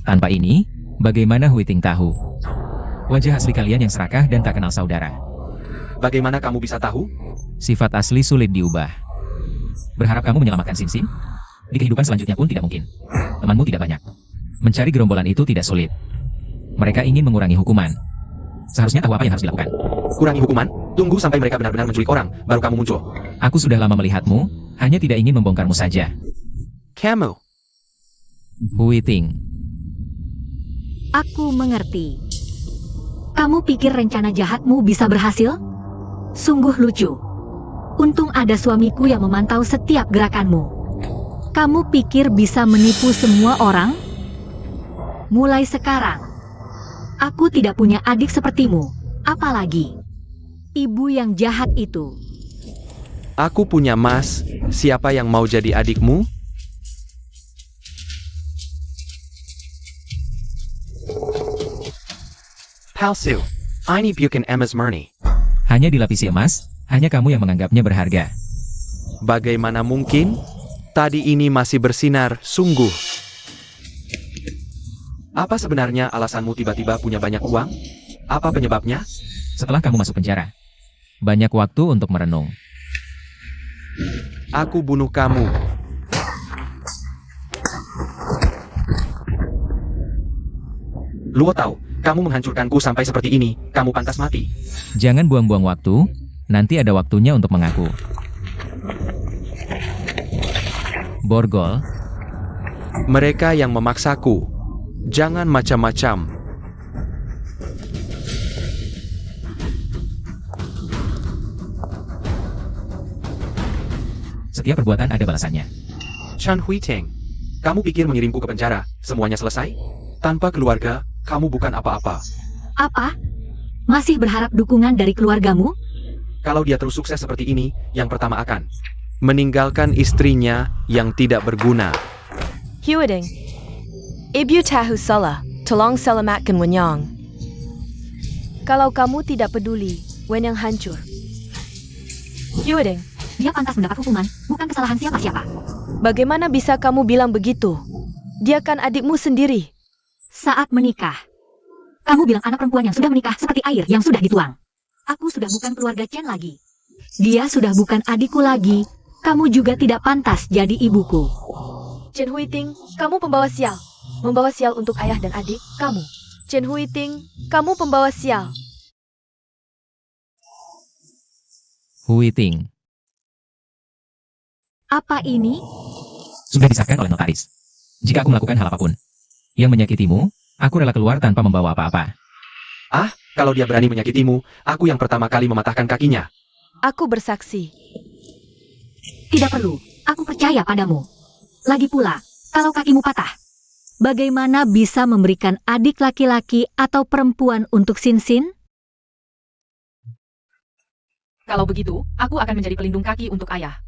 [SPEAKER 2] Tanpa ini, bagaimana Hui Ting tahu? Wajah asli kalian yang serakah dan tak kenal saudara.
[SPEAKER 4] Bagaimana kamu bisa tahu?
[SPEAKER 2] Sifat asli sulit diubah. Berharap kamu menyelamatkan Xinxin? Di kehidupan selanjutnya pun tidak mungkin. Temanmu tidak banyak. Mencari gerombolan itu tidak sulit. Mereka ingin mengurangi hukuman. Seharusnya tahu apa yang harus dilakukan.
[SPEAKER 4] Kurangi hukuman? Tunggu sampai mereka benar-benar menculik orang, baru kamu muncul.
[SPEAKER 2] Aku sudah lama melihatmu, hanya tidak ingin membongkarmu saja.
[SPEAKER 6] Kamu.
[SPEAKER 2] Hui Ting.
[SPEAKER 3] Aku mengerti. Kamu pikir rencana jahatmu bisa berhasil? Sungguh lucu. Untung ada suamiku yang memantau setiap gerakanmu. Kamu pikir bisa menipu semua orang? Mulai sekarang, aku tidak punya adik sepertimu. Apalagi ibu yang jahat itu.
[SPEAKER 6] Aku punya mas, siapa yang mau jadi adikmu?
[SPEAKER 4] Palsu. Ini bukan emas murni.
[SPEAKER 2] Hanya dilapisi emas, hanya kamu yang menganggapnya berharga.
[SPEAKER 6] Bagaimana mungkin? Tadi ini masih bersinar, sungguh.
[SPEAKER 4] Apa sebenarnya alasanmu tiba-tiba punya banyak uang? Apa penyebabnya?
[SPEAKER 2] Setelah kamu masuk penjara, banyak waktu untuk merenung.
[SPEAKER 6] Aku bunuh kamu.
[SPEAKER 4] Luo Tao, kamu menghancurkanku sampai seperti ini, kamu pantas mati.
[SPEAKER 2] Jangan buang-buang waktu, nanti ada waktunya untuk mengaku. Borgol,
[SPEAKER 6] Mereka yang memaksaku. Jangan macam-macam.
[SPEAKER 2] Setiap perbuatan ada balasannya.
[SPEAKER 6] Chan Huiteng, kamu pikir mengirimku ke penjara, semuanya selesai? Tanpa keluarga, kamu bukan apa-apa.
[SPEAKER 3] Apa? Masih berharap dukungan dari keluargamu?
[SPEAKER 6] Kalau dia terus sukses seperti ini, yang pertama akan meninggalkan istrinya yang tidak berguna.
[SPEAKER 1] Huiding. Ibu tahu salah, tolong selamatkan Wenyang. Kalau kamu tidak peduli, Wenyang hancur. Huiding,
[SPEAKER 3] Dia pantas mendapat hukuman, bukan kesalahan siapa-siapa.
[SPEAKER 1] bagaimana bisa kamu bilang begitu? Dia kan adikmu sendiri.
[SPEAKER 3] Saat menikah, kamu bilang anak perempuan yang sudah menikah seperti air yang sudah dituang. Aku sudah bukan keluarga Chen lagi. Dia sudah bukan adikku lagi. Kamu juga tidak pantas jadi ibuku.
[SPEAKER 1] Chen Huiting, kamu pembawa sial. Membawa sial untuk ayah dan adik kamu. Chen Huiting, kamu pembawa sial.
[SPEAKER 2] Huiting.
[SPEAKER 3] Apa ini?
[SPEAKER 2] Sudah disahkan oleh notaris. Jika aku melakukan hal apapun yang menyakitimu, aku rela keluar tanpa membawa apa-apa.
[SPEAKER 6] Kalau dia berani menyakitimu, aku yang pertama kali mematahkan kakinya.
[SPEAKER 1] Aku bersaksi.
[SPEAKER 3] Tidak perlu. Aku percaya padamu. Lagi pula, kalau kakimu patah, bagaimana bisa memberikan adik laki-laki atau perempuan untuk Sinsin?
[SPEAKER 5] Kalau begitu, aku akan menjadi pelindung kaki untuk ayah.